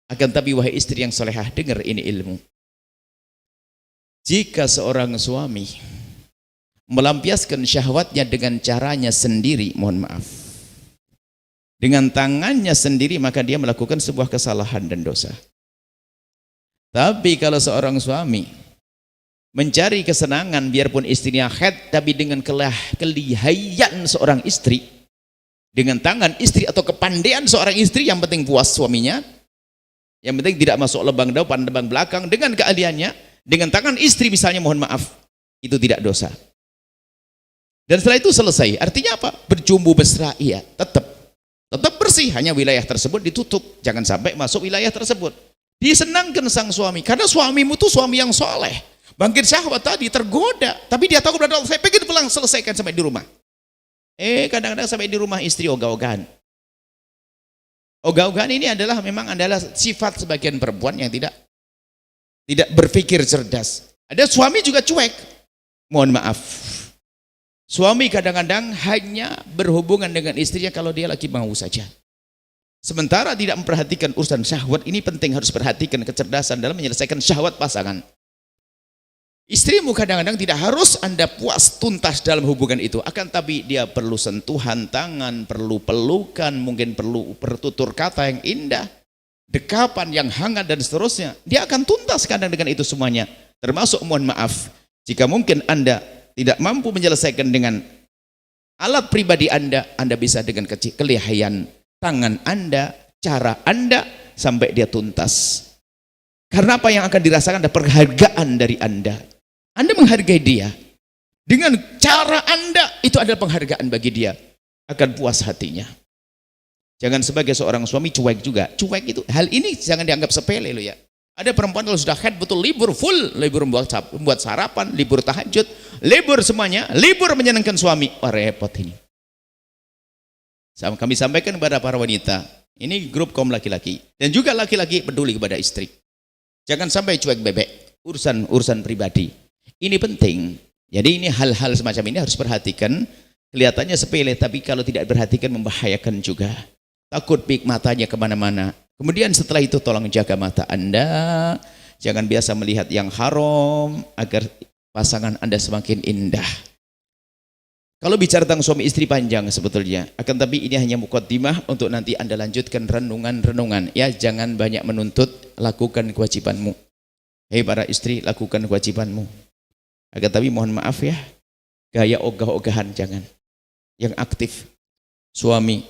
S1: Akan tapi wahai istri yang solehah, dengar ini ilmu. Jika seorang suami melampiaskan syahwatnya dengan caranya sendiri, mohon maaf, dengan tangannya sendiri, maka dia melakukan sebuah kesalahan dan dosa. Tapi kalau seorang suami mencari kesenangan biarpun istrinya haid, tapi dengan kelihayan seorang istri, dengan tangan istri atau kepandaian seorang istri, yang penting puas suaminya, yang penting tidak masuk lubang depan, lubang belakang, dengan keahliannya, dengan tangan istri misalnya, mohon maaf, itu tidak dosa. Dan setelah itu selesai. Artinya apa? Berjumbu mesra, iya, tetap bersih, hanya wilayah tersebut ditutup, jangan sampai masuk wilayah tersebut. Disenangkan sang suami, karena suamimu itu suami yang soleh, bangkit syahwat tadi, tergoda, tapi dia tahu kepada Allah, saya pengen pulang, selesaikan sampai di rumah. Kadang-kadang sampai di rumah istri ogah-ogahan. Ogah-ogahan ini memang adalah sifat sebagian perempuan yang tidak berpikir cerdas. Ada suami juga cuek. Mohon maaf. Suami kadang-kadang hanya berhubungan dengan istrinya kalau dia lagi mau saja. Sementara tidak memperhatikan urusan syahwat. Ini penting, harus perhatikan kecerdasan dalam menyelesaikan syahwat pasangan. Istrimu kadang-kadang tidak harus Anda puas tuntas dalam hubungan itu, akan tapi dia perlu sentuhan tangan, perlu pelukan, mungkin perlu bertutur kata yang indah, dekapan yang hangat dan seterusnya. Dia akan tuntas kadang dengan itu semuanya. Termasuk mohon maaf, jika mungkin Anda tidak mampu menyelesaikan dengan alat pribadi Anda bisa dengan kelihayan tangan Anda, cara Anda, sampai dia tuntas. Karena apa yang akan dirasakan ada penghargaan dari Anda. Anda menghargai dia. Dengan cara Anda, itu adalah penghargaan bagi dia. Akan puas hatinya. Jangan sebagai seorang suami cuek juga. Cuek itu, hal ini jangan dianggap sepele loh ya. Ada perempuan kalau sudah head betul libur full, libur membuat sarapan, libur tahajud, libur semuanya, libur menyenangkan suami. Wah repot ini. Kami sampaikan kepada para wanita, ini grup kaum laki-laki dan juga laki-laki peduli kepada istri. Jangan sampai cuek bebek, urusan pribadi. Ini penting. Jadi ini hal-hal semacam ini harus perhatikan. Kelihatannya sepele, tapi kalau tidak perhatikan membahayakan juga. Takut pik matanya kemana-mana. Kemudian setelah itu tolong jaga mata Anda. Jangan biasa melihat yang haram agar pasangan Anda semakin indah. Kalau bicara tentang suami istri panjang sebetulnya. Akan tapi ini hanya mukaddimah untuk nanti Anda lanjutkan renungan-renungan. Ya, jangan banyak menuntut, lakukan kewajibanmu. Hei para istri, lakukan kewajibanmu. Akan tapi mohon maaf ya, gaya ogah-ogahan jangan. Yang aktif. Suami,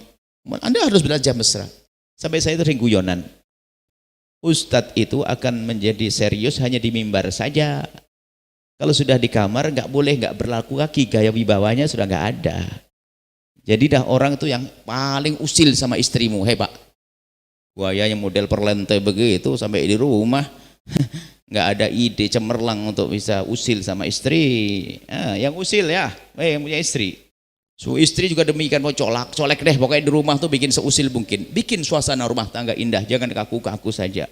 S1: Anda harus belajar mesra. Sampai saya sering guyonan. Ustadz itu akan menjadi serius hanya di mimbar saja. Kalau sudah di kamar nggak berlaku kaki, gaya wibawanya sudah nggak ada. Jadi dah orang itu yang paling usil sama istrimu, hebat. Gayanya model perlente begitu sampai di rumah. Nggak ada ide cemerlang untuk bisa usil sama istri. Yang usil ya, yang punya istri. So istri juga demikian, mau colek deh pokoknya di rumah tuh bikin seusil mungkin. Bikin suasana rumah tangga indah, jangan kaku-kaku saja.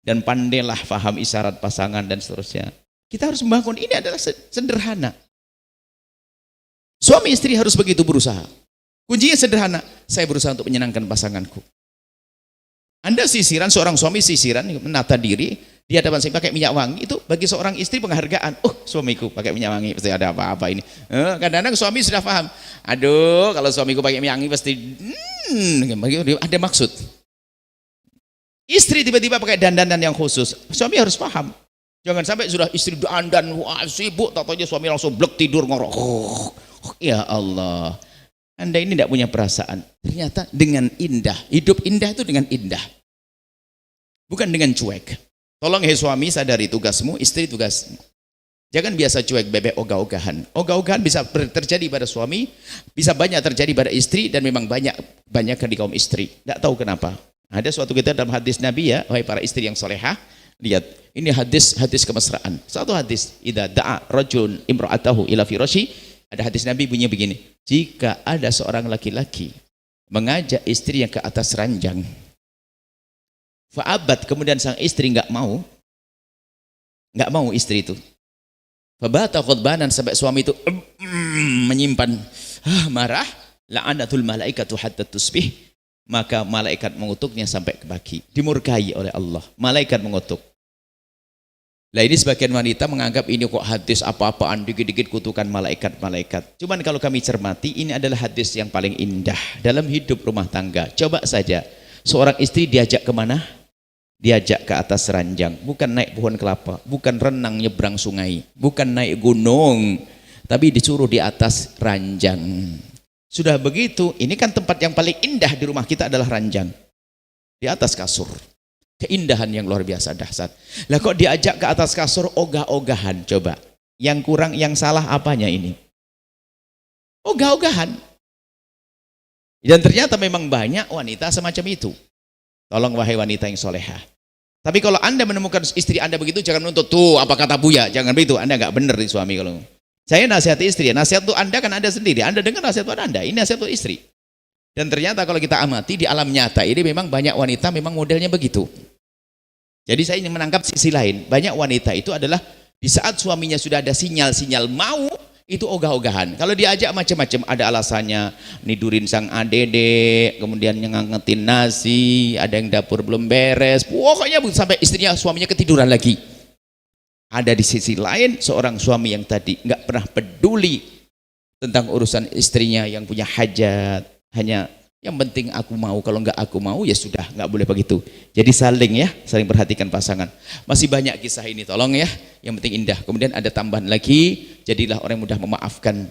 S1: Dan pandailah paham isyarat pasangan dan seterusnya. Kita harus membangun, ini adalah sederhana. Suami istri harus begitu berusaha. Kuncinya sederhana, saya berusaha untuk menyenangkan pasanganku. Anda sisiran, seorang suami sisiran, menata diri, di hadapan saya pakai minyak wangi, itu bagi seorang istri penghargaan. Oh, suamiku pakai minyak wangi, pasti ada apa-apa ini. Kadang-kadang suami sudah paham. Aduh, kalau suamiku pakai minyak wangi pasti ada maksud. Istri tiba-tiba pakai dandanan yang khusus, suami harus paham. Jangan sampai sudah istri dandan, wah sibuk, tak tahu suami langsung blek tidur ngorok. Ya Allah. Anda ini tidak punya perasaan. Ternyata dengan indah. Hidup indah itu dengan indah. Bukan dengan cuek. Tolong hei suami sadari tugasmu, istri tugasmu. Jangan biasa cuek bebek ogah-ogahan. Ogah-ogahan bisa terjadi pada suami, bisa banyak terjadi pada istri, dan memang banyak di kaum istri. Tidak tahu kenapa. Ada suatu kita dalam hadis Nabi ya, wahai para istri yang solehah, lihat, ini hadis kemesraan. Satu hadis, idza da'a rajulun imra'atahu ila firashi. Ada hadis Nabi bunyinya begini, jika ada seorang laki-laki mengajak istrinya ke atas ranjang, fa'abat, kemudian sang istri nggak mau istri itu, fabata khudbanan, sampai suami itu menyimpan marah, la'anatul malaikatu hatta tusbih, maka malaikat mengutuknya sampai ke pagi, dimurkai oleh Allah, malaikat mengutuk. Lah ini sebagian wanita menganggap ini kok hadis apa-apaan, dikit-dikit kutukan malaikat-malaikat. Cuman kalau kami cermati, ini adalah hadis yang paling indah dalam hidup rumah tangga. Coba saja, seorang istri diajak kemana? Diajak ke atas ranjang, bukan naik pohon kelapa, bukan renang nyebrang sungai, bukan naik gunung, tapi disuruh di atas ranjang. Sudah begitu, ini kan tempat yang paling indah di rumah kita adalah ranjang. Di atas kasur. Keindahan yang luar biasa dahsyat. Lah kok diajak ke atas kasur ogah-ogahan, coba. Yang kurang, yang salah apanya ini? Ogah-ogahan. Dan ternyata memang banyak wanita semacam itu. Tolong wahai wanita yang solehah. Tapi kalau Anda menemukan istri Anda begitu, jangan menuntut, tuh apa kata Buya, jangan begitu. Anda nggak benar nih suami. Kalau saya nasihati istri, nasihat untuk Anda kan Anda sendiri. Anda dengar nasihat untuk Anda, ini nasihat untuk istri. Dan ternyata kalau kita amati di alam nyata ini memang banyak wanita memang modelnya begitu. Jadi saya ingin menangkap sisi lain. Banyak wanita itu adalah di saat suaminya sudah ada sinyal-sinyal mau, itu ogah-ogahan. Kalau diajak macam-macam, ada alasannya nidurin sang adede, kemudian ngangetin nasi, ada yang dapur belum beres, pokoknya sampai istrinya suaminya ketiduran lagi. Ada di sisi lain seorang suami yang tadi nggak pernah peduli tentang urusan istrinya yang punya hajat, hanya yang penting aku mau, kalau nggak aku mau ya sudah, nggak boleh begitu. Jadi saling perhatikan pasangan. Masih banyak kisah ini, tolong ya, yang penting indah. Kemudian ada tambahan lagi, jadilah orang yang mudah memaafkan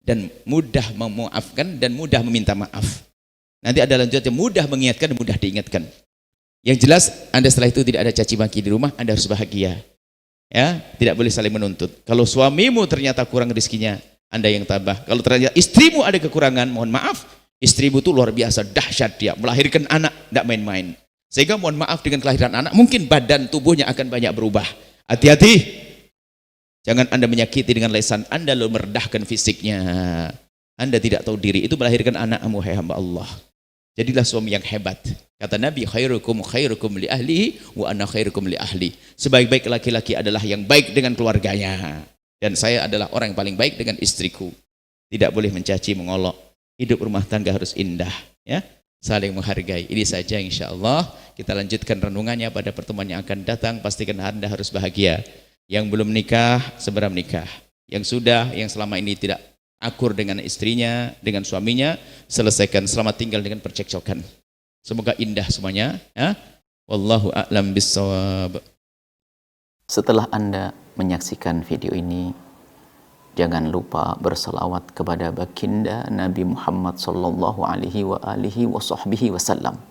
S1: dan mudah meminta maaf. Nanti ada lanjutnya, mudah mengingatkan dan mudah diingatkan. Yang jelas, Anda setelah itu tidak ada caci maki di rumah, Anda harus bahagia. Ya, tidak boleh saling menuntut. Kalau suamimu ternyata kurang rezekinya, Anda yang tabah. Kalau ternyata istrimu ada kekurangan, mohon maaf, istrimu itu luar biasa dahsyat, dia melahirkan anak, tidak main-main. Sehingga mohon maaf, dengan kelahiran anak, mungkin badan tubuhnya akan banyak berubah. Hati-hati. Jangan Anda menyakiti dengan lisan Anda, lalu merendahkan fisiknya. Anda tidak tahu diri, itu melahirkan anakmu, hai hamba Allah. Jadilah suami yang hebat. Kata Nabi, khairukum li ahlihi wa ana khairukum li ahli. Sebaik-baik laki-laki adalah yang baik dengan keluarganya. Dan saya adalah orang yang paling baik dengan istriku. Tidak boleh mencaci, mengolok. Hidup rumah tangga harus indah, ya. Saling menghargai. Ini saja insyaallah. Kita lanjutkan renungannya pada pertemuan yang akan datang. Pastikan Anda harus bahagia. Yang belum nikah, segera menikah. Yang sudah, yang selama ini tidak akur dengan istrinya, dengan suaminya, selesaikan. Selamat tinggal dengan percekcokan. Semoga indah semuanya, ya. Wallahu a'lam bissawab.
S2: Setelah Anda menyaksikan video ini, jangan lupa berselawat kepada baginda Nabi Muhammad sallallahu alaihi wa alihi wa sahbihi wasallam.